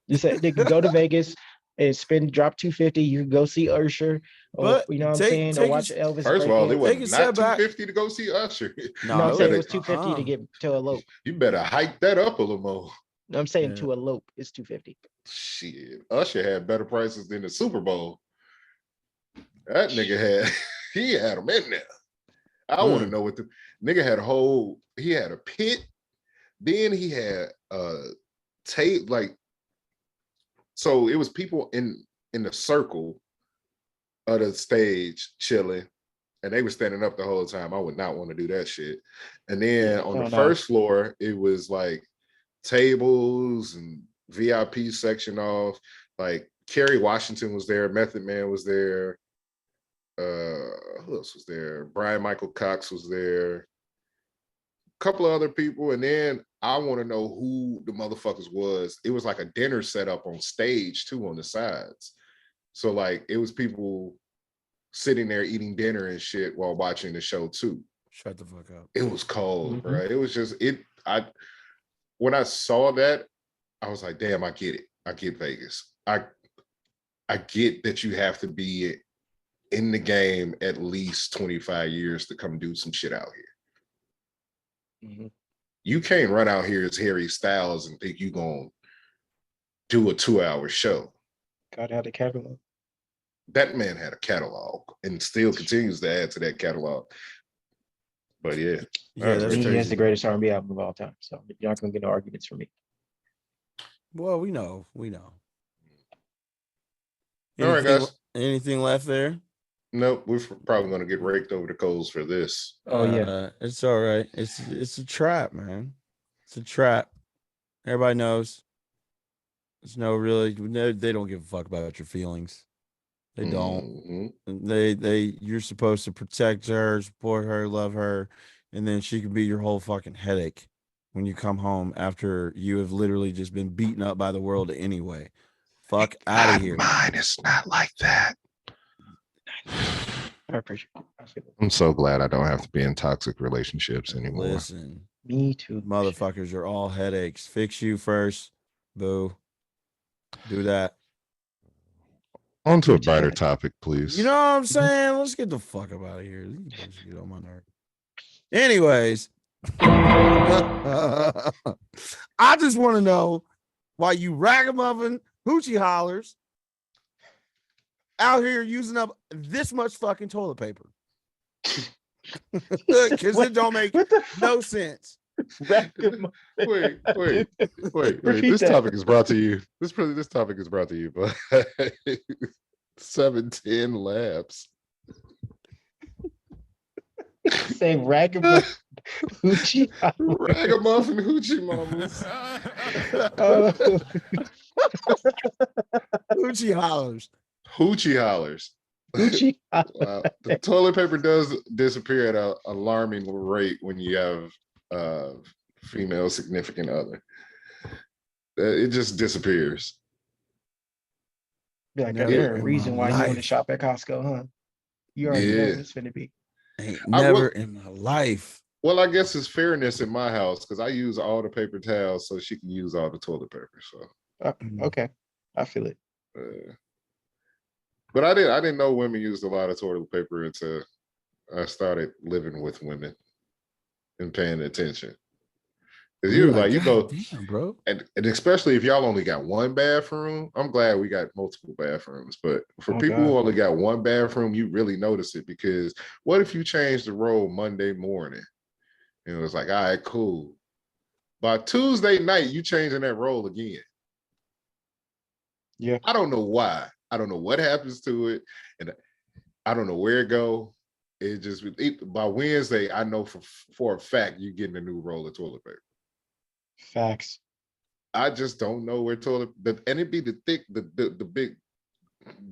You said they could go to Vegas and drop $250. You can go see Usher, or But you know what I'm saying, or watch Elvis. First of all, it break was Take a not step back. $250 to go see Usher. No, I'm saying it was $250 to get to elope. You better hike that up a little more. No, I'm saying to elope is $250. Shit, Usher had better prices than the Super Bowl. That nigga he had them in there. I want to know what the nigga had he had a pit, then he had tape, like, so it was people in the circle of the stage chilling, and they were standing up the whole time. I would not want to do that shit. And then on the first floor, it was like tables and VIP section off. Like Kerry Washington was there, Method Man was there. Who else was there? Brian Michael Cox was there. A couple of other people. And then I want to know who the motherfuckers was. It was like a dinner set up on stage too on the sides. So like it was people sitting there eating dinner and shit while watching the show too. Shut the fuck up. It was cold, bro. It was just when I saw that, I was like, damn, I get it. I get Vegas. I get that you have to be in the game at least 25 years to come do some shit out here. You can't run out here as Harry Styles and think you're going to do a 2-hour show. God had a catalog. That man had a catalog and still continues to add to that catalog. But yeah. That's he crazy. has the greatest R&B album of all time. So you're not going to get no arguments from me. Well, we know. All right, guys. Anything left there? Nope, we're probably going to get raked over the coals for this. Oh yeah, it's all right. It's a trap, man. It's a trap. Everybody knows. There's no really. They don't give a fuck about your feelings. They don't. You're supposed to protect her, support her, love her, and then she can be your whole fucking headache. when you come home after you have literally just been beaten up by the world anyway. Fuck out of here. Mine is not like that. I appreciate it. I'm so glad I don't have to be in toxic relationships anymore. Listen, Me too. motherfuckers are all headaches. Fix you first. Boo. Do that. On to a brighter topic, please. You know what I'm saying? Let's get the fuck up out of here. These get on my nerve. Anyways, I just want to know why you ragamuffin hoochie hollers out here using up this much fucking toilet paper. Because it don't make no sense. Wait. This topic is brought to you. This topic is brought to you by 710 Labs. Say ragamuffin hoochie. Ragamuffin hoochie mamas. Hoochie hollers. Hoochie hollers. Hoochie. Wow. The toilet paper does disappear at an alarming rate when you have female significant other. It just disappears. Like, there's a reason why you want to shop at Costco, huh? You already know what it's finna be. Ain't never in my life. Well, I guess it's fairness in my house because I use all the paper towels so she can use all the toilet paper. So okay, I feel it. But I didn't know women used a lot of toilet paper until I started living with women and paying attention. Because you like, you go, damn, bro. And especially if y'all only got one bathroom. I'm glad we got multiple bathrooms, but for people who only got one bathroom, you really notice it because what if you change the roll Monday morning? And it was like, all right, cool. By Tuesday night, you changing that roll again. Yeah. I don't know why. I don't know what happens to it. And I don't know where it go. It just, by Wednesday, I know for a fact you're getting a new roll of toilet paper. Facts. I just don't know where and it'd be the thick, the big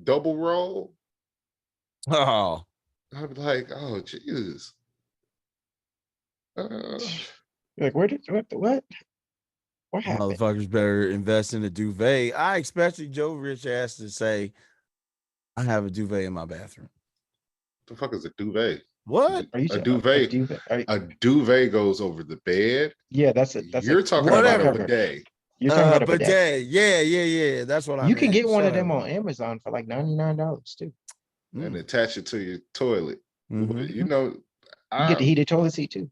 double roll. Oh. I'd be like, oh, Jesus. Like, what happened? Motherfuckers better invest in a duvet. I expected Joe Rich ass to say, I have a duvet in my bathroom. The fuck is a duvet? What? A duvet. A duvet goes over the bed. Yeah, you're talking about a bidet. You're talking about a bidet. Yeah. That's what I mean. You can get one of them on Amazon for like $99 too. And attach it to your toilet. Mm-hmm. You know, you get the heated toilet seat too.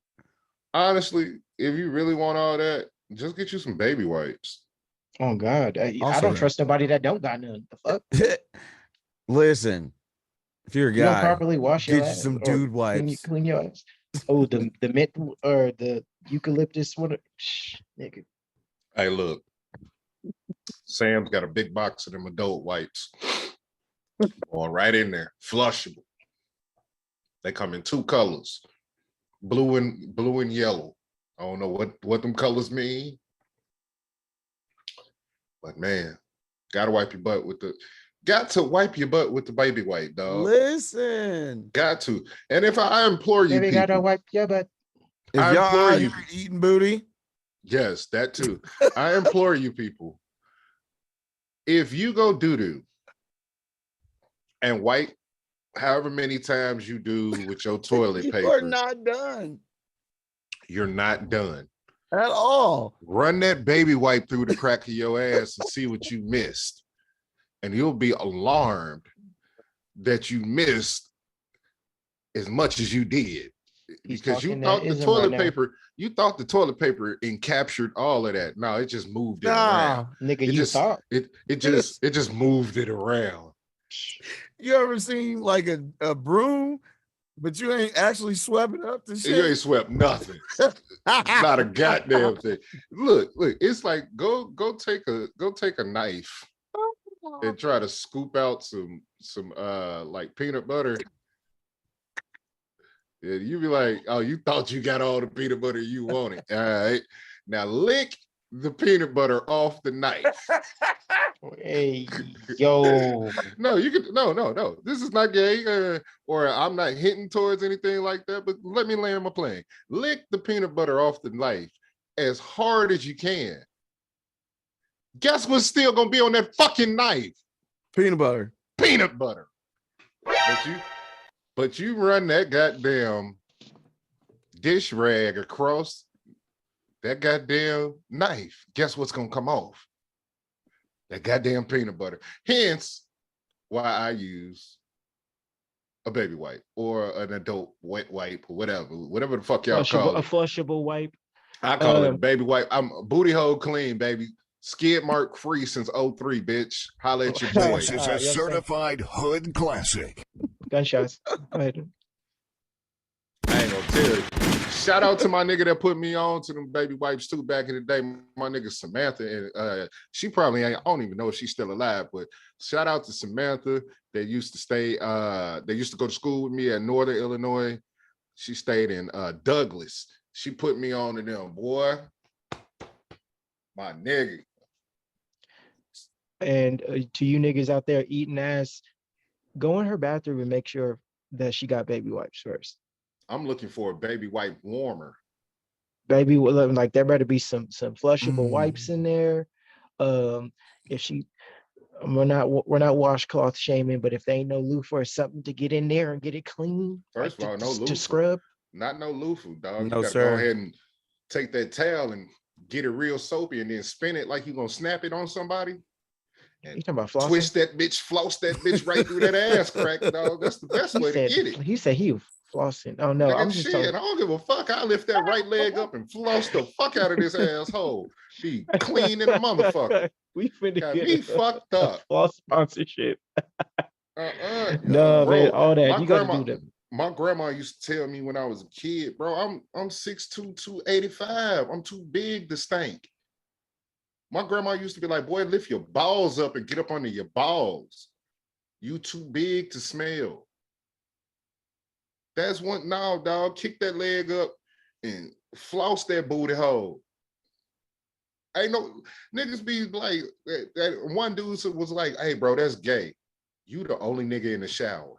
Honestly, if you really want all that, just get you some baby wipes. Oh God. I don't trust nobody that don't got none. The fuck? Listen, if you're a guy, you don't properly wash your get you ass some dude wipes. Clean your ass. Oh, the mint or the eucalyptus one. Nigga. Hey, look. Sam's got a big box of them adult wipes. Going right in there. Flushable. They come in two colors. Blue and yellow. I don't know what them colors mean. But man, gotta wipe your butt with the baby wipe, dog. Listen. Got to. And if I implore you, Baby, gotta wipe your butt. If y'all out here eating booty. Yes, that too. I implore you people. If you go doo-doo and wipe however many times you do with your toilet paper. You're not done. You're not done. At all. Run that baby wipe through the crack of your ass and see what you missed. And you'll be alarmed that you missed as much as you did. Because you thought the toilet paper encaptured all of that. No, it just moved it around. Nigga, thought. It just moved it around. You ever seen like a broom, but you ain't actually swept it up to shit? You ain't swept nothing. Not a goddamn thing. Look, it's like go take a knife and try to scoop out some like peanut butter. Yeah, you be like, oh, you thought you got all the peanut butter you wanted. All right. Now lick the peanut butter off the knife. Hey, yo. No, you can no. This is not gay, or I'm not hitting towards anything like that, but let me land my plane. Lick the peanut butter off the knife as hard as you can. Guess what's still gonna be on that fucking knife? Peanut butter. Peanut butter. But you run that goddamn dish rag across that goddamn knife. Guess what's gonna come off? That goddamn peanut butter. Hence why I use a baby wipe or an adult wet wipe or whatever the fuck y'all call A it. flushable wipe. I call it a baby wipe. I'm booty hole clean, baby. Skid mark free since 03, bitch. Holla at your boy. This is a certified hood classic. Gunshots. Go ahead. I ain't gonna tell you. Shout out to my nigga that put me on to them baby wipes too back in the day. My nigga Samantha, and she probably ain't, I don't even know if she's still alive, but shout out to Samantha. They used to stay, they used to go to school with me at Northern Illinois. She stayed in Douglas. She put me on to them, boy. My nigga. And to you niggas out there eating ass, go in her bathroom and make sure that she got baby wipes first. I'm looking for a baby wipe warmer. Baby, like there better be some flushable wipes in there. If she, we're not washcloth shaming, but if they ain't no loofah or something to get in there and get it clean, First like of all, no loofah. to scrub. Not no loofah, dog. No, you gotta sir. go ahead and take that towel and get it real soapy and then spin it like you're gonna snap it on somebody. You talking about flossing? Twist that bitch, floss that bitch right through that ass crack, dog. That's the best way to get it. He said he was flossing. Oh no, I'm just shit. talking. I don't give a fuck. I lift that right leg up and floss the fuck out of this asshole. Be clean in the motherfucker. We finna Got get me fucked up. Floss sponsorship. No, bro, man, all that you grandma, gotta do that. My grandma used to tell me when I was a kid, bro, I'm 6'2", 285. I'm too big to stink. My grandma used to be like, boy, lift your balls up and get up under your balls. You too big to smell. That's one, now, dog, kick that leg up and floss that booty hole. Ain't no, niggas be like, that one dude was like, hey, bro, that's gay. You the only nigga in the shower.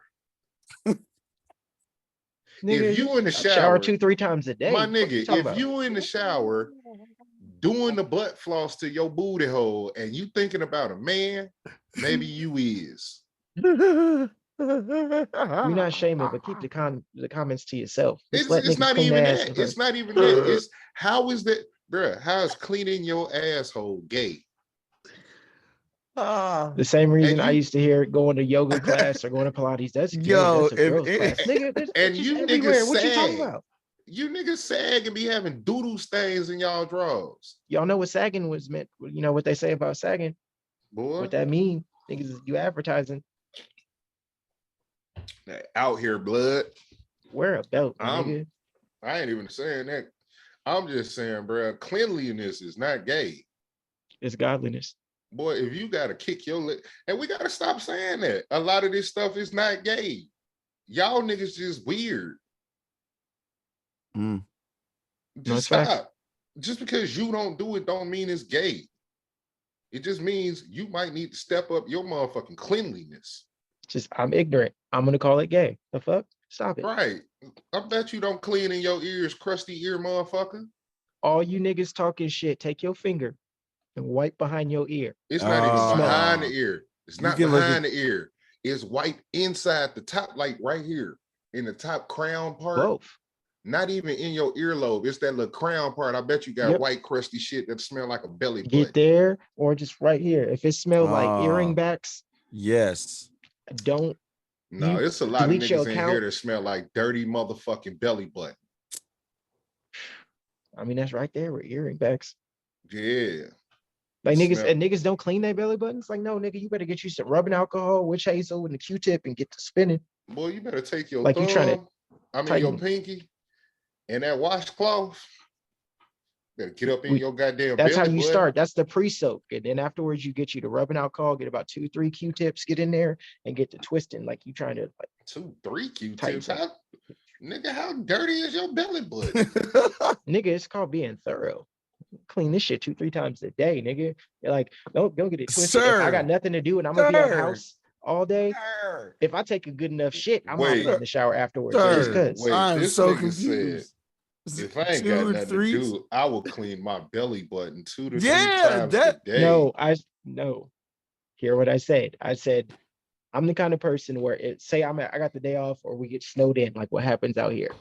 Nigga, if you in the shower 2-3 times a day, my nigga, if you in the shower doing the butt floss to your booty hole and you thinking about a man, maybe you is. We're not shaming, but keep the comments to yourself. It's not even that. It's not even that. It's how is that, bruh? How is cleaning your asshole gay? The same reason I used to hear going to yoga class or going to Pilates. That's gay. That's a girls class. Nigga, and you everywhere. niggas What you talking sag. about? You niggas sag and be having doodle stains in y'all drawers. Y'all know what sagging was meant. You know what they say about sagging? Boy. What that mean? Niggas, you advertising. Out here, blood. Wear a belt, nigga. I ain't even saying that. I'm just saying, bro, cleanliness is not gay. It's godliness. Boy, if you gotta kick your leg, and we gotta stop saying that. A lot of this stuff is not gay. Y'all niggas just weird. Just stop. Just because you don't do it don't mean it's gay. It just means you might need to step up your motherfucking cleanliness. Just I'm ignorant. I'm gonna call it gay. The fuck? Stop it. Right. I bet you don't clean in your ears, crusty ear motherfucker. All you niggas talking shit, take your finger and wipe behind your ear. It's not even behind the ear. It's not behind the ear. It's wipe inside the top, like right here in the top crown part. Both. Not even in your earlobe. It's that little crown part. I bet you got white crusty shit that smell like a belly button. Get there or just right here. If it smells like earring backs. Yes. Don't. No, it's a lot of niggas in here that smell like dirty motherfucking belly button. I mean, that's right there with earring backs. Yeah. Like niggas don't clean their belly buttons. Like, no, nigga, you better get you some rubbing alcohol, witch hazel, and the Q-tip and get to spinning. Boy, you better take your like thumb, you trying to your pinky, and that washcloth. Better get up in your goddamn That's belly how you button. start. That's the pre-soak. And then afterwards, you get you the rubbing alcohol, get about 2-3 Q-tips, get in there and get to twisting like you trying to like 2-3 Q-tips. Nigga, how dirty is your belly button? Nigga, it's called being thorough. Clean this shit 2-3 times a day, nigga. You're like, don't get it twisted. If I got nothing to do and I'm gonna be at the house all day, if I take a good enough shit, I'm gonna be in the shower afterwards. Wait, I'm so confused. If I ain't 2 got or nothing to 3. do, I will clean my belly button 2 to 3 Yeah, times a that day. No. Hear what I said. I said I'm the kind of person where say I got the day off or we get snowed in, like what happens out here.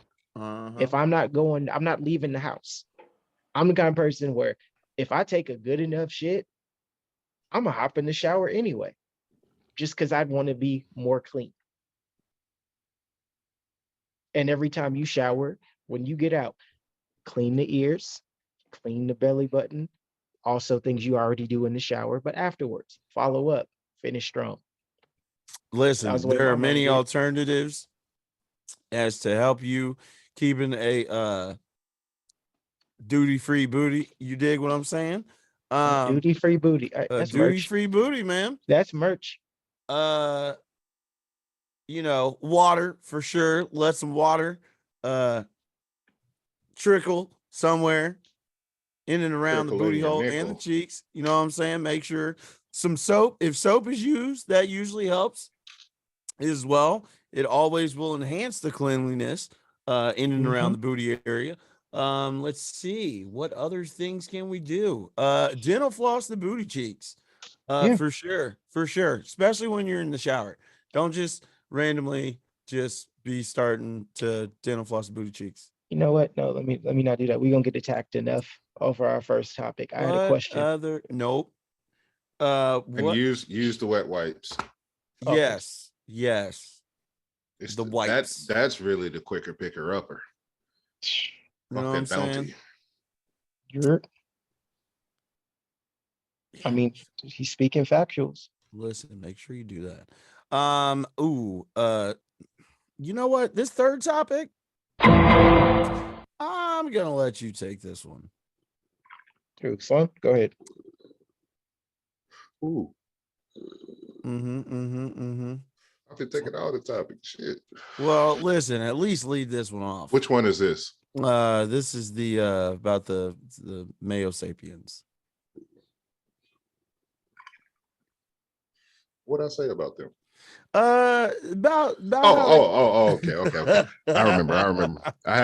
If I'm not leaving the house. I'm the kind of person where if I take a good enough shit, I'm gonna hop in the shower anyway, just because I'd want to be more clean. And every time you shower, when you get out, clean the ears, clean the belly button, also things you already do in the shower, but afterwards, follow up, finish strong. That was listen, the way there my are mom many did. alternatives as to help you keeping a duty-free booty. You dig what I'm saying? Duty-free booty. That's merch. Duty-free booty, man. That's merch. Water for sure. Let some water trickle somewhere in and around the Trickle in booty your hole and the nickel. cheeks. You know what I'm saying? Make sure some soap. If soap is used, that usually helps as well. It always will enhance the cleanliness in and around the booty area. Let's see. What other things can we do? Dental floss the booty cheeks. For sure. For sure. Especially when you're in the shower. Don't just randomly just be starting to dental floss the booty cheeks. You know what? No, let me not do that. We're gonna get attacked enough over our first topic. I had a question. Nope. And What? use the wet wipes. Yes. It's The wipes. That's really the quicker picker upper. You know Fuck what I'm that bounty. saying? I mean, he's speaking factuals. Listen, make sure you do that. You know what? This third topic, I'm gonna let you take this one. Dude, son, go ahead. Ooh. I've been taking all the topics. Shit. Well, listen, at least lead this one off. Which one is this? This is the about the Mayo sapiens. What'd I say about them? About okay. I remember. I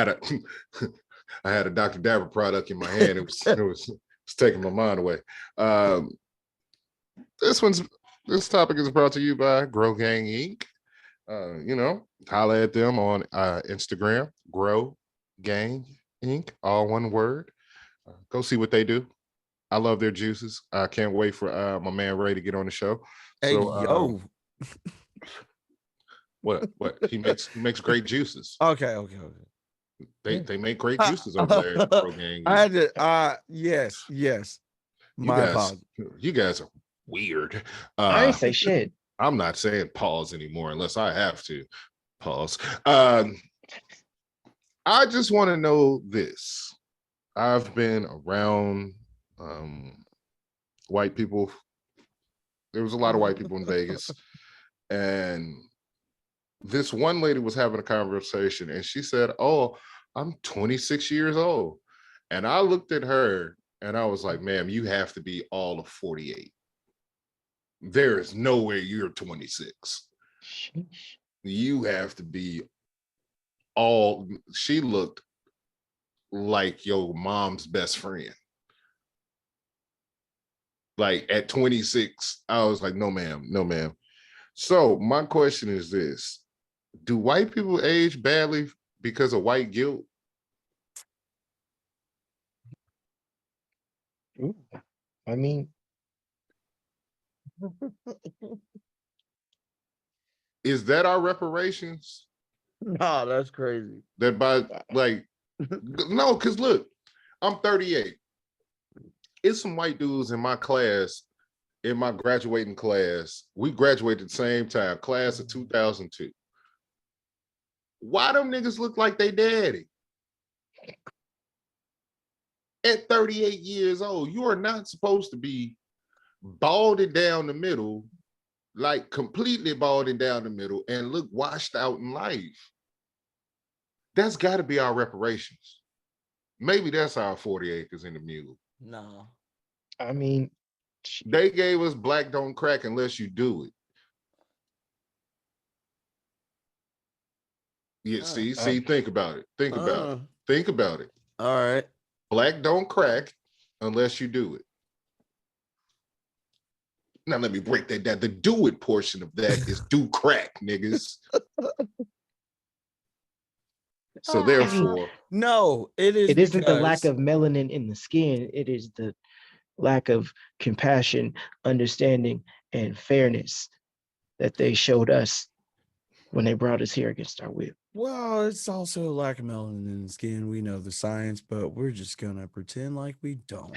had a Dr. Dabber product in my hand. It was taking my mind away. This topic is brought to you by Grow Gang Inc. Holla at them on Instagram, Grow Gang Inc. All one word. Go see what they do. I love their juices. I can't wait for my man Ray to get on the show. Hey, yo. What? He makes great juices. Okay. They make great juices over there at Grow Gang. I had to yes. My apologies. You guys are weird. I ain't say shit. I'm not saying pause anymore unless I have to pause. I just want to know this. I've been around white people. There was a lot of white people in Vegas. And this one lady was having a conversation and she said, "Oh, I'm 26 years old." And I looked at her and I was like, "Ma'am, you have to be all of 48. There is no way you're 26. You have to be all." She looked like your mom's best friend. Like at 26, I was like, no, ma'am. So my question is this: do white people age badly because of white guilt? Ooh, I mean, Is that our reparations? No, that's crazy. That by like, no, because look, I'm 38. It's some white dudes in my class, in my graduating class. We graduated at the same time, class of 2002. Why them niggas look like they daddy? At 38 years old, you are not supposed to be balded down the middle, like completely balding down the middle and look washed out in life. That's got to be our reparations. Maybe that's our 40 acres in the mule. No. I mean, they gave us black don't crack unless you do it. Yeah, see, think about it. Think Think about it. All right. Black don't crack unless you do it. Now let me break that down. The do it portion of that is do crack, niggas. So therefore, no, it is. It isn't the lack of melanin in the skin. It is the lack of compassion, understanding, and fairness that they showed us when they brought us here against our will. Well, it's also a lack of melanin in the skin. We know the science, but we're just gonna pretend like we don't.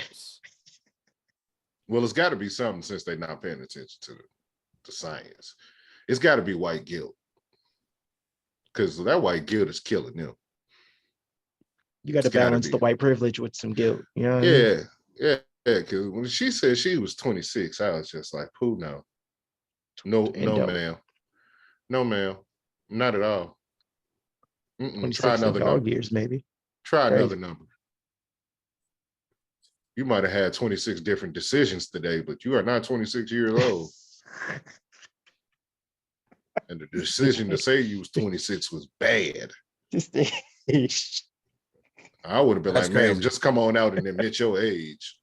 well, it's got to be something since they're not paying attention to the science. It's got to be white guilt. Because that white guilt is killing them. You got to balance the white privilege with some guilt. You know what I mean? Yeah. Because when she said she was 26, I was just like, "Pooh, no, ma'am, no, ma'am, not at all." Try another number. Years, maybe. Try another number. You might have had 26 different decisions today, but you are not 26 years old. And the decision to say you was 26 was bad. I would have been like, "Ma'am, just come on out and admit your age."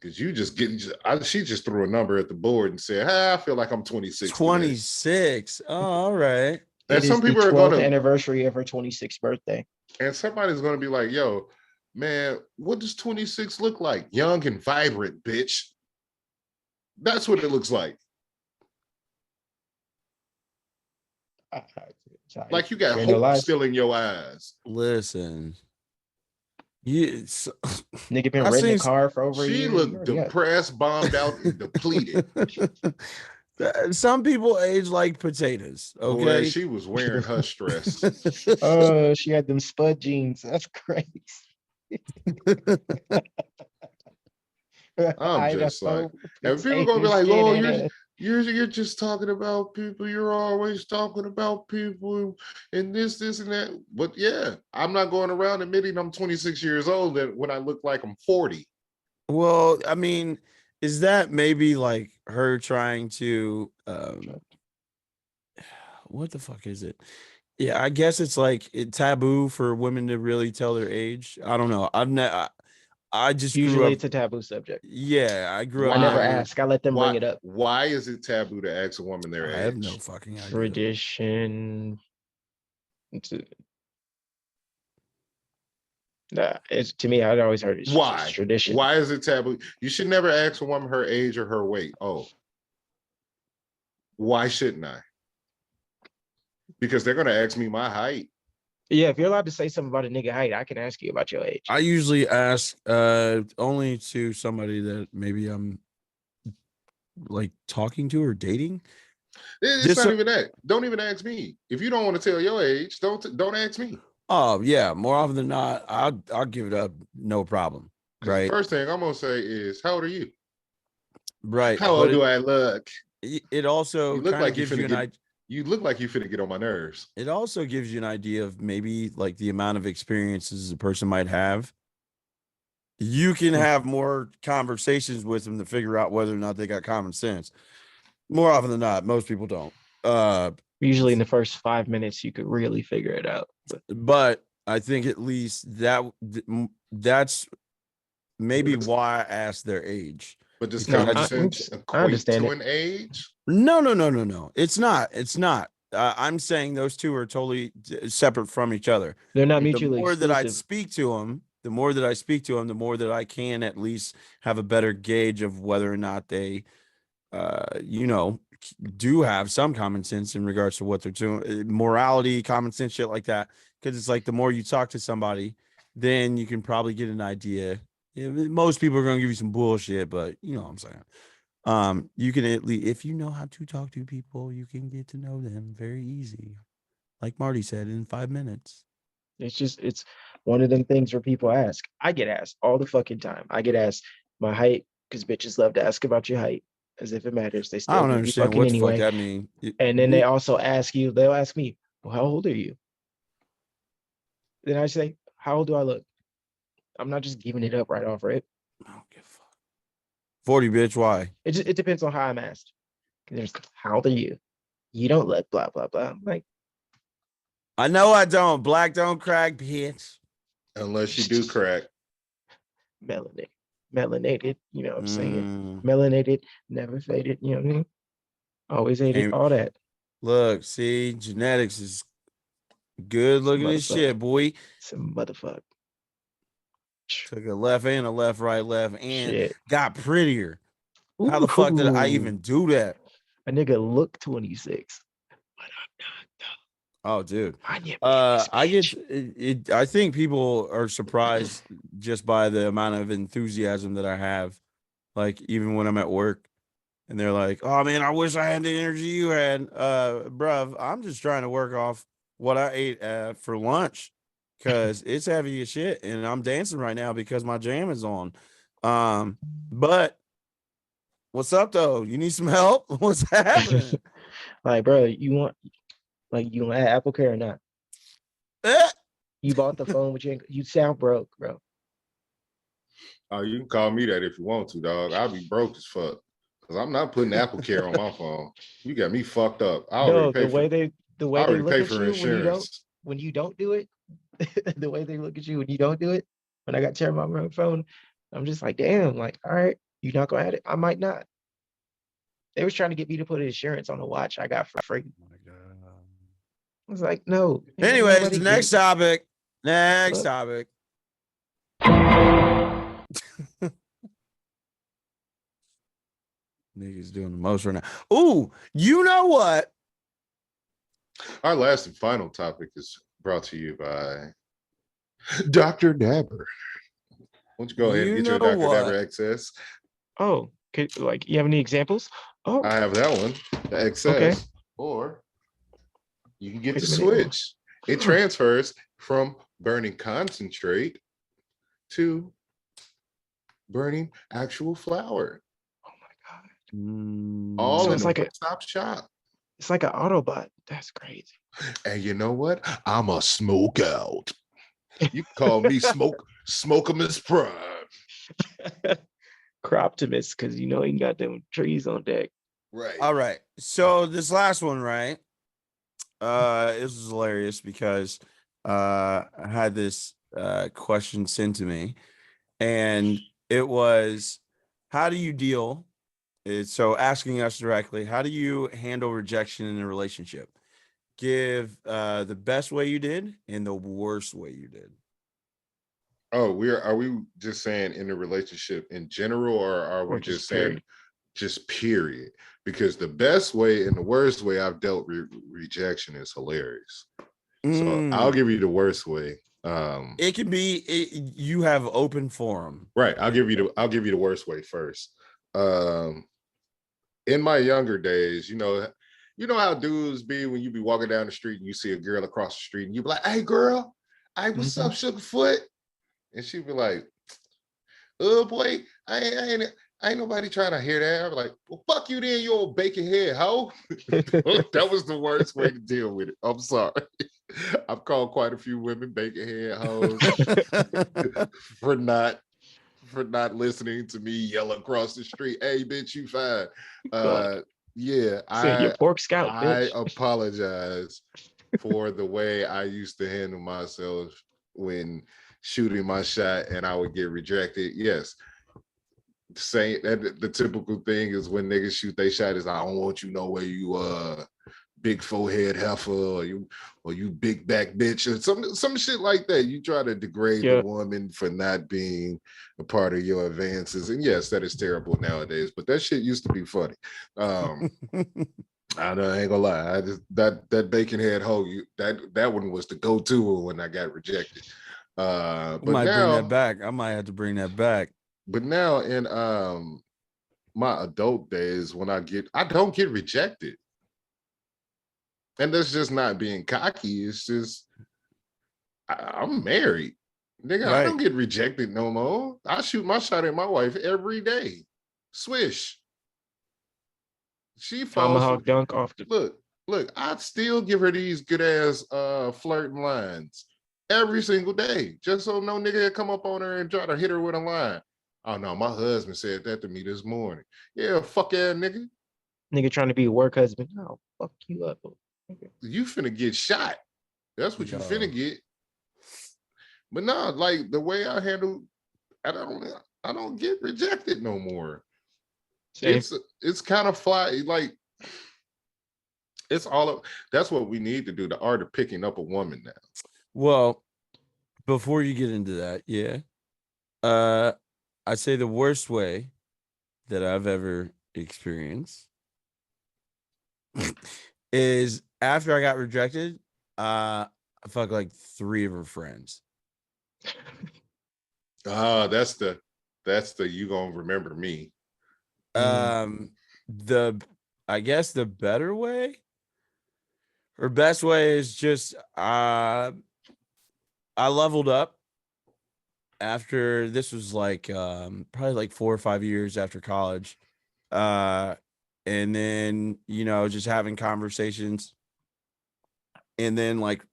Because you just she just threw a number at the board and said, "Hey, I feel like I'm 26. 26. Oh, all right. And some people are going to anniversary of her 26th birthday. And somebody's going to be like, "Yo, man, what does 26 look like? Young and vibrant, bitch." That's what it looks like. Like you got hope still in your eyes. Listen. Yes. Nigga been renting a car for over a year. She looked depressed, bombed out, and depleted. Some people age like potatoes. Okay. Boy, she was wearing her stress. Oh, she had them spud jeans. That's crazy. I'm just like, and people gonna be like, "Oh, you're just talking about people. You're always talking about people and this and that." But yeah, I'm not going around admitting I'm 26 years old when I look like I'm 40. Well, I mean, is that maybe like her trying to what the fuck is it? Yeah, I guess it's like taboo for women to really tell their age. I don't know. I just usually it's a taboo subject. Yeah, I grew up. I never ask. I let them bring it up. Why is it taboo to ask a woman their age? I have no fucking idea. Tradition. It's to me. I'd always heard it's why tradition. Why is it taboo? You should never ask a woman her age or her weight. Oh, why shouldn't I? Because they're gonna ask me my height. Yeah, if you're allowed to say something about a nigga height, I can ask you about your age. I usually ask only to somebody that maybe I'm like talking to or dating. It's not even that. Don't even ask me. If you don't want to tell your age, don't ask me. Oh yeah, more often than not, I'll give it up, no problem. Right. The first thing I'm gonna say is, "How old are you?" Right. How old do I look? It also you look like gives you an idea. You look like you finna get on my nerves. It also gives you an idea of maybe like the amount of experiences a person might have. You can have more conversations with them to figure out whether or not they got common sense. More often than not, most people don't. Usually in the first 5 minutes, you could really figure it out. But I think at least that's maybe why I asked their age. But does common sense equate to an age? No. It's not. I'm saying those two are totally separate from each other. They're not mutually The more exclusive. that I speak to them, the more that I can at least have a better gauge of whether or not they, do have some common sense in regards to what they're doing, morality, common sense, shit like that. Because it's like the more you talk to somebody, then you can probably get an idea. Most people are going to give you some bullshit, but you know what I'm saying. You can at least, if you know how to talk to people, you can get to know them very easy. Like Marty said, in 5 minutes. It's one of them things where people ask. I get asked all the fucking time. I get asked my height because bitches love to ask about your height as if it matters. They still I don't understand what the fuck that means. And then they also ask you, they'll ask me, "Well, how old are you?" Then I say, "How old do I look?" I'm not just giving it up right off rip. I don't give a fuck. 40, bitch. Why? It depends on how I'm asked. There's how old are you? You don't look blah blah blah. I'm like, I know I don't. Black don't crack, bitch. Unless you do crack. Melanated, you know what I'm saying? Melanated, never faded, you know what I mean? Always ate it, all that. Look, see, genetics is good looking as shit, boy. Some motherfucker. Took a left and a left, right, left, and got prettier. How the fuck did I even do that? A nigga look 26. Oh, dude. I get it. I think people are surprised just by the amount of enthusiasm that I have. Like, even when I'm at work and they're like, oh man, I wish I had the energy you had. Bruv, I'm just trying to work off what I ate for lunch because it's heavy as shit. And I'm dancing right now because my jam is on. But what's up though? You need some help? What's happening? Like, bro, you want to add Apple Care or not? You bought the phone, but you sound broke, bro. Oh, you can call me that if you want to, dog. I'll be broke as fuck. Because I'm not putting Apple Care on my phone. You got me fucked up. The way they look at you insurance. when you don't do it, the way they look at you when you don't do it, when I got to my own phone, I'm just like, damn, like, all right, you're not gonna add it. I might not. They was trying to get me to put insurance on a watch I got for free. Oh my God. I was like, no. Anyways, the next topic. Next topic. Niggas doing the most right now. Ooh, you know what? Our last and final topic is brought to you by Dr. Dabber. Why don't you go ahead and get your Dr. Dabber access? Oh, like you have any examples? Oh, I have that one, the XS. Okay. Or you can get the switch. It transfers from burning concentrate to burning actual flour. Oh my God. All so in like a stop shop. It's like an Autobot. That's crazy. And you know what? I'm a smoke out. You can call me Smokeamus Prime. Croptimus, because you know he got them trees on deck. Right. All right. So this last one, right? This was hilarious because I had this question sent to me, and it was, how do you deal? So asking us directly, how do you handle rejection in a relationship? Give the best way you did and the worst way you did. Oh, are we just saying in a relationship in general, or are we just saying just period? Because the best way and the worst way I've dealt with rejection is hilarious. So I'll give you the worst way. It can be you have open forum. Right. I'll give you the worst way first. In my younger days, you know how dudes be when you be walking down the street and you see a girl across the street and you be like, hey girl, hey, what's up, Sugarfoot? And she'd be like, oh boy, I ain't nobody trying to hear that. I'm like, well, fuck you then, you old bacon head hoe. That was the worst way to deal with it. I'm sorry. I've called quite a few women bacon head hoes for not listening to me yell across the street, hey bitch, you fine. Yeah, your pork scout, bitch. I apologize for the way I used to handle myself when shooting my shot and I would get rejected. Yes. Saying that the typical thing is when niggas shoot they shot is, I don't want you know where you big forehead heifer or you big back bitch or some shit like that. You try to degrade the woman for not being a part of your advances. And yes, that is terrible nowadays, but that shit used to be funny. I ain't gonna lie. I just that bacon head hoe, that one was the go-to when I got rejected. But bring that back. I might have to bring that back. But now in my adult days, when I don't get rejected. And that's just not being cocky. It's just I'm married. Nigga, right. I don't get rejected no more. I shoot my shot at my wife every day. Swish. She falls. Tomahawk dunk off the Look, I'd still give her these good ass flirting lines every single day. Just so no nigga had come up on her and try to hit her with a line. Oh no, my husband said that to me this morning. Yeah, fuck ass nigga. Nigga trying to be a work husband. No, fuck you up. You finna get shot. That's what you finna get. But no, like the way I handle, I don't get rejected no more. Same. It's kind of fly, like it's all of that's what we need to do, the art of picking up a woman now. Well, before you get into that, yeah. I'd say the worst way that I've ever experienced is after I got rejected, I fucked like 3 of her friends. That's the you gonna remember me. I guess the better way or best way is just I leveled up after this was like probably like 4 or 5 years after college. And then, you know, just having conversations. And then like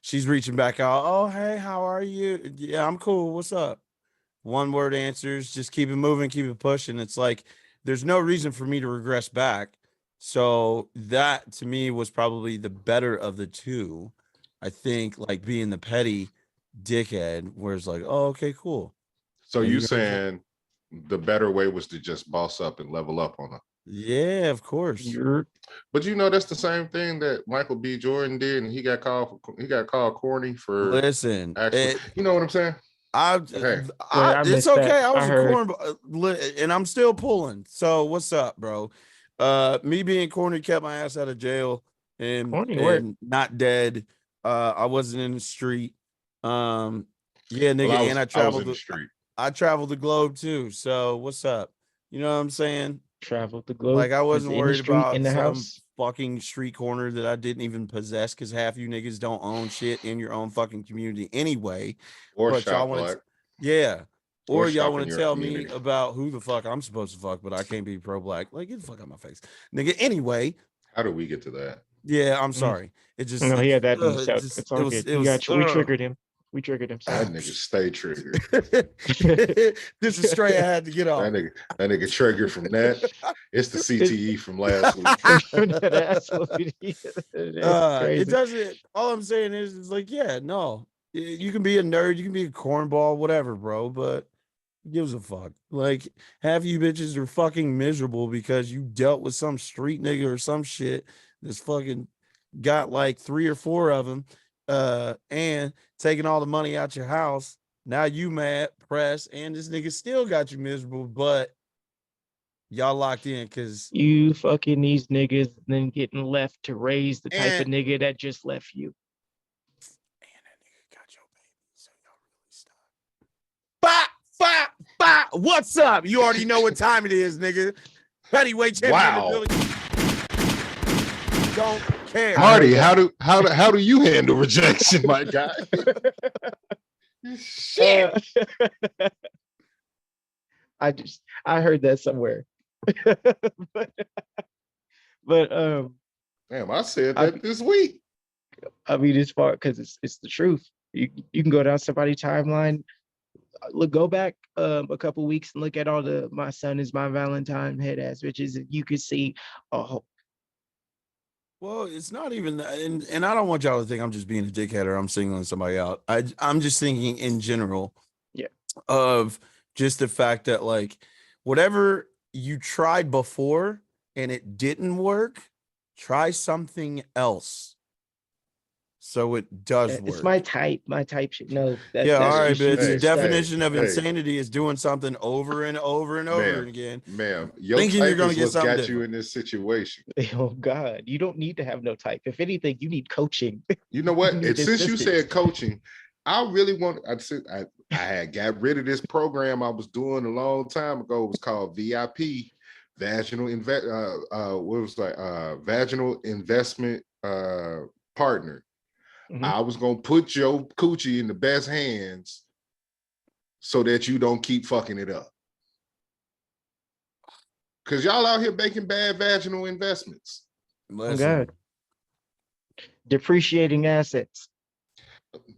she's reaching back out. Oh, hey, how are you? Yeah, I'm cool. What's up? One word answers, just keep it moving, keep it pushing. It's like there's no reason for me to regress back. So that to me was probably the better of the two. I think like being the petty dickhead, where it's like, oh, okay, cool. So you saying the better way was to just boss up and level up on her? Yeah, of course. But you know, that's the same thing that Michael B. Jordan did, and he got called corny for. Listen, you know what I'm saying? It's okay. I was a corn, and I'm still pulling. So what's up, bro? Me being corny kept my ass out of jail and not dead. I wasn't in the street. Yeah, nigga, and I traveled in the street. I traveled the globe too. So what's up? You know what I'm saying? Traveled the globe. Like I wasn't worried about in the some house. fucking street corner that I didn't even possess because half you niggas don't own shit in your own fucking community anyway. Or but shop black. Yeah. Or y'all want to tell community. me about who the fuck I'm supposed to fuck, but I can't be pro-black. Like, get the fuck out my face. Nigga, anyway. How do we get to that? Yeah, I'm sorry. It just no, he had that in himself. It's all good. We triggered him. We triggered him. That nigga stay triggered. This is straight I had to get off. That nigga triggered from that. It's the CTE from last week. It doesn't. All I'm saying is, it's like, yeah, no. You can be a nerd, you can be a cornball, whatever, bro. But who gives a fuck? Like, half you bitches are fucking miserable because you dealt with some street nigga or some shit that's fucking got like 3 or 4 of them. And taking all the money out your house. Now you mad, press, and this nigga still got you miserable, but y'all locked in because you fucking these niggas then getting left to raise the type of nigga that just left you. And that nigga got your baby, so y'all really stop. Bop. What's up? You already know what time it is, nigga. Heavyweight champion. Wow. Don't care. Marty, how do you handle rejection, my guy? Shit. I heard that somewhere. but damn, I said that this week. I mean, it's far because it's the truth. You can go down somebody's timeline. Go back a couple weeks and look at all the "my son is my Valentine" head ass bitches, and you can see a whole. Well, it's not even that, and I don't want y'all to think I'm just being a dickhead or I'm singling somebody out. I'm just thinking in general, of just the fact that like whatever you tried before and it didn't work, try something else. So it does work. It's my type. My type should know that. Yeah, all right, but the definition of insanity is doing something over and over and over again. Ma'am, your thinking type you're gonna is get what's something got you in this situation. Oh God, you don't need to have no type. If anything, you need coaching. You know what? And since you said coaching, I really want. I had got rid of this program I was doing a long time ago. It was called VIP, vaginal vaginal investment partner. Mm-hmm. I was gonna put your coochie in the best hands so that you don't keep fucking it up. Cause y'all out here making bad vaginal investments. Oh God. Depreciating assets.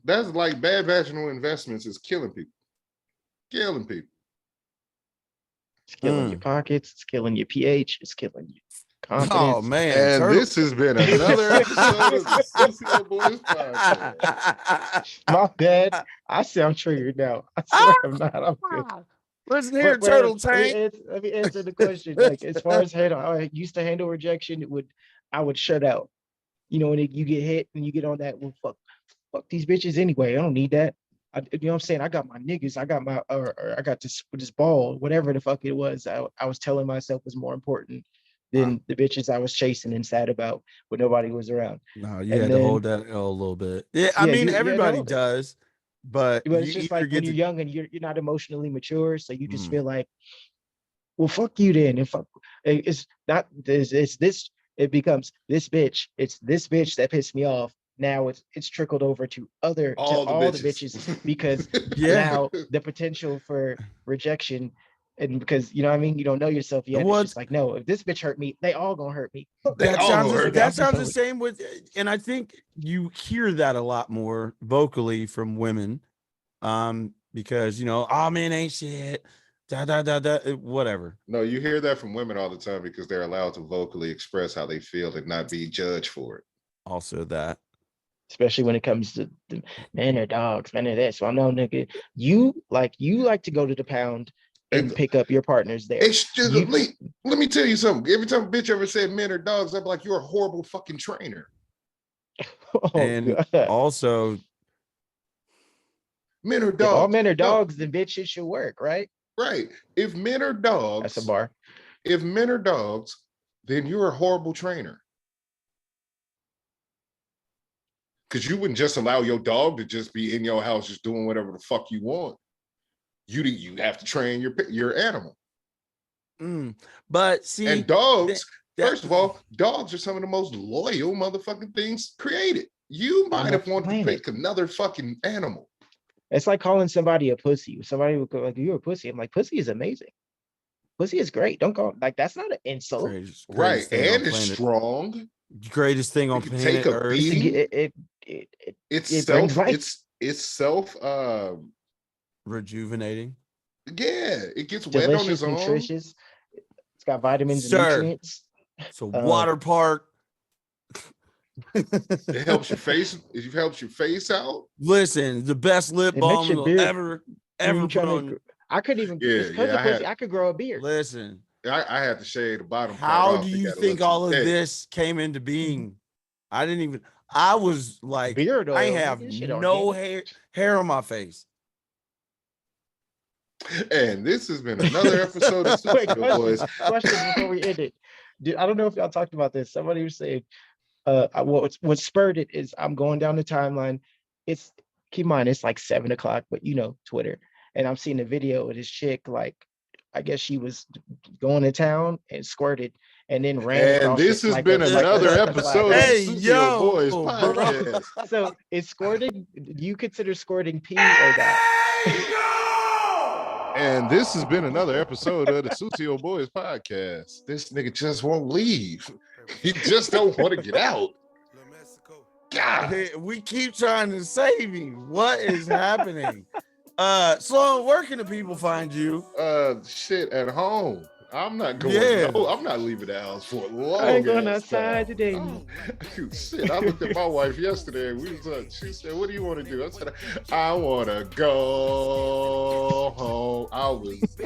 That's like bad vaginal investments is killing people. Killing people. It's killing your pockets, it's killing your pH, it's killing you. Oh Confidence. man, And Turtle. this has been another episode of the Sucio Boyz podcast. My bad. I sound triggered now. I swear I'm not. I'm good. Listen here, But Turtle Tank. let me answer the question. Like as far as how I used to handle rejection, I would shut out. You know, when you get hit and you get on that, well, fuck these bitches anyway. I don't need that. You know what I'm saying? I got my niggas. I got my or I got this ball, whatever the fuck it was. I was telling myself was more important than the bitches I was chasing and sad about when nobody was around. No, you And had then, to hold that L a little bit. Yeah, I yeah, mean you had to everybody hold it. does, but But you it's just either like when get you're to young and you're not emotionally mature, so you just Mm. feel like, well, fuck you then. And fuck, it's not this. It's this. It becomes this bitch. It's this bitch that pissed me off. Now it's trickled over to all the bitches because Yeah. now the potential for rejection, and because you know what I mean, you don't know yourself yet. Well, It's just like, no, if this bitch hurt me, they all gonna hurt me. They that all sounds gonna hurt that me. sounds the same with, and I think you hear that a lot more vocally from women, because oh man ain't shit, whatever. No, you hear that from women all the time because they're allowed to vocally express how they feel and not be judged for it. Also that. Especially when it comes to the men or dogs, men or this. So I know, nigga, you like to go to the pound and pick up your partners there. Let me tell you something. Every time a bitch ever said men or dogs, I'm like, you're a horrible fucking trainer. And God. also, men or dogs. If all men are dogs, then bitch, it should work, right? Right. If men are dogs, that's a bar. If men are dogs, then you're a horrible trainer. Because you wouldn't just allow your dog to just be in your house just doing whatever the fuck you want. You have to train your animal. But see, and dogs, first of all, dogs are some of the most loyal motherfucking things created. You might have wanted to pick another fucking animal. It's like calling somebody a pussy. Somebody would go like, "You're a pussy." I'm like, "Pussy is amazing. Pussy is great. Don't call like that's not an insult." Right, and it's strong. Greatest thing on planet Earth. It's self rejuvenating. Yeah, it gets wet on its own. Nutritious. It's got vitamins and nutrients. It's a water park. It helps your face. It helps your face out. Listen, the best lip balm you'll ever put on. I couldn't even. I could grow a beard. Listen, I had to shave the bottom. How do you think all of this came into being? I didn't even. I was like, beard oil, I have no hair on my face. And this has been another episode of Sucio Boyz. Question before we end it. Dude, I don't know if y'all talked about this. Somebody was saying, what spurred it is I'm going down the timeline. It's keep in mind it's like 7 o'clock, but Twitter, and I'm seeing a video of this chick like I guess she was going to town and squirted and then ran. And this has been another episode of Sucio Boyz podcast. So is squirting? Do you consider squirting pee or not? And this has been another episode of the Sucio Boyz podcast. This nigga just won't leave. He just don't want to get out. God, we keep trying to save him. What is happening? Sloan, where can the people find you? Shit, at home. I'm not going. No, I'm not leaving the house for a long. I ain't going outside today. Shit, I looked at my wife yesterday. She said, "What do you want to do?" I said, "I want to go home."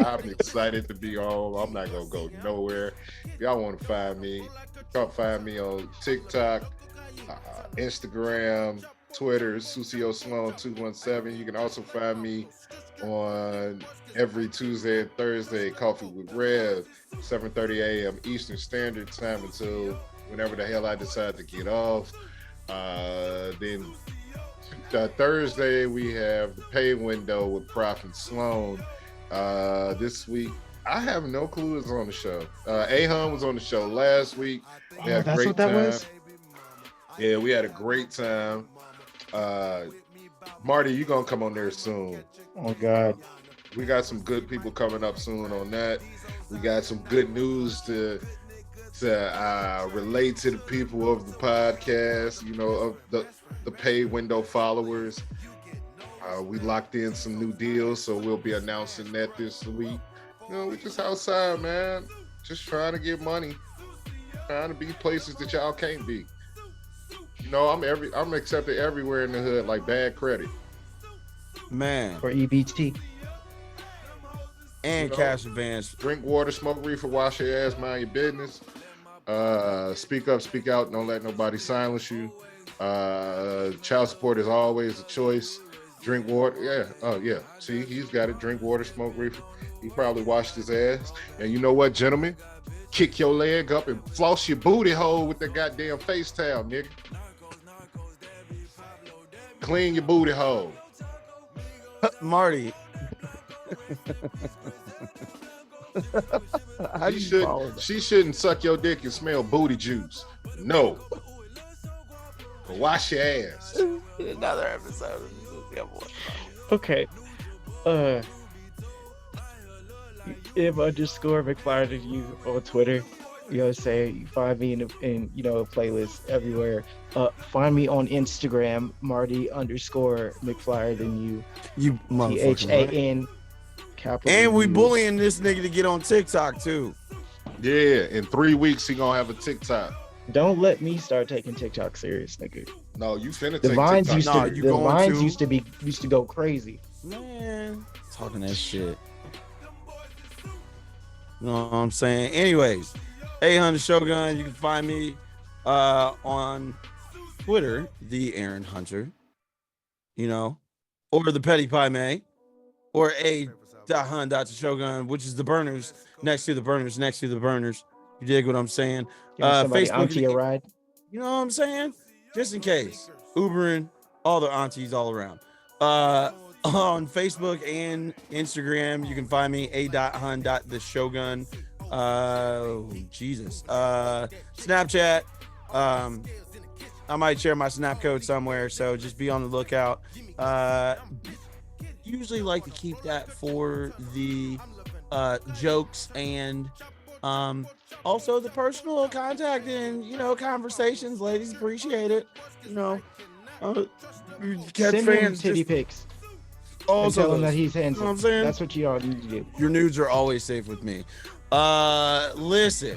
I'm excited to be home. I'm not gonna go nowhere. If y'all want to find me, come find me on TikTok, Instagram, Twitter, Sucio Sloan 217. You can also find me on every Tuesday and Thursday, Coffee with Rev, 7:30 a.m. Eastern Standard Time until whenever the hell I decide to get off. Then Thursday we have the pay window with Prof and Sloan. This week I have no clue who's on the show. Ahun was on the show last week. We had a great time. Yeah, we had a great time. Marty, you gonna come on there soon. Oh God. We got some good people coming up soon on that. We got some good news to relate to the people of the podcast, of the pay window followers. We locked in some new deals, so we'll be announcing that this week. We're just outside, man. Just trying to get money. trying to be places that y'all can't be. You know, I'm accepted everywhere in the hood like bad credit. Man. Or EBT. And cash advance. Drink water, smoke reefer, wash your ass, mind your business. Speak up, speak out, don't let nobody silence you. Child support is always a choice. Drink water, yeah. Oh yeah. See, he's got it. Drink water, smoke reefer. He probably washed his ass. And you know what, gentlemen? Kick your leg up and floss your booty hole with that goddamn face towel, nigga. Clean your booty hole. Marty. She shouldn't suck your dick and smell booty juice. No. But wash your ass. Another episode. Okay. If underscore McFlyer to you on Twitter, you know, say you find me in you know, a playlist everywhere. Find me on Instagram, Marty underscore McFlyer than you. You motherfucker. THAN. Capital And we U. bullying this nigga to get on TikTok too. Yeah, in 3 weeks he gonna have a TikTok. Don't let me start taking TikTok serious, nigga. No, you finna The take vines TikTok. used to go crazy. Man, talking that shit. You know what I'm saying? Anyways, 800 Shogun. You can find me on Twitter, the Aaron Hunter. You know, or the Petty Pie May, or a.hun.shogun, which is the burners next to the burners next to the burners. You dig what I'm saying? Facebook, auntie a ride. You know what I'm saying? Just in case. Ubering, all the aunties all around. On Facebook and Instagram, you can find me a.hun.theshogun. Jesus. Snapchat. I might share my snap code somewhere, so just be on the lookout. Usually like to keep that for the jokes and also the personal contact and, you know, conversations. Ladies appreciate it. You know, catch Send him titty pics. Also, tell him that he's handsome. You know what I'm saying? That's what you all need to do. Your nudes are always safe with me. Listen,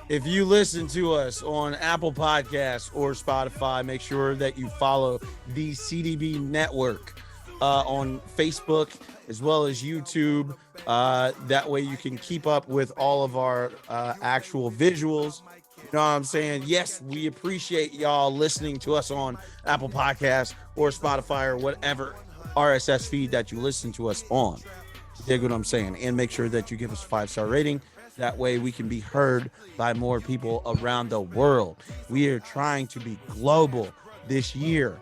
if you listen to us on Apple Podcasts or Spotify, make sure that you follow the CDB Network on Facebook as well as YouTube. That way you can keep up with all of our actual visuals. You know what I'm saying? Yes, we appreciate y'all listening to us on Apple Podcasts or Spotify or whatever RSS feed that you listen to us on. You dig what I'm saying? And make sure that you give us a 5-star rating. That way we can be heard by more people around the world. We are trying to be global this year.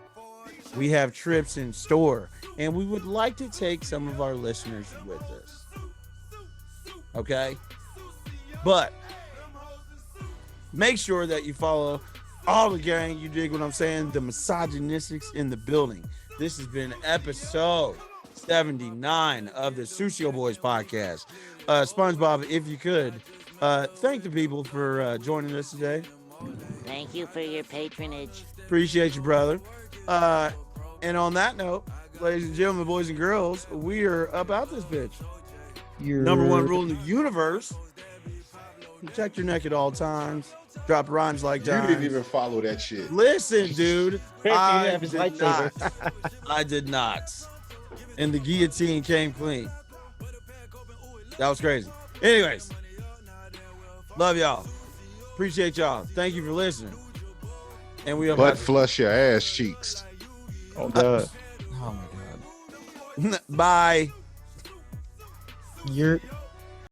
We have trips in store, and we would like to take some of our listeners with us. Okay? But make sure that you follow all the gang. You dig what I'm saying? The misogynistics in the building. This has been episode 79 of the Sucio Boyz podcast. SpongeBob, if you could, thank the people for joining us today. Thank you for your patronage. Appreciate you, brother. And on that note, ladies and gentlemen, boys and girls, we are about this bitch. Number one rule in the universe: protect your neck at all times. Drop rhymes like that. You didn't even follow that shit. Listen, dude. I his did lightsaber. not. I did not. And the guillotine came clean. That was crazy. Anyways, love y'all. Appreciate y'all. Thank you for listening. And we Butt flush your ass cheeks. Oh God. Oh my God. Bye. You're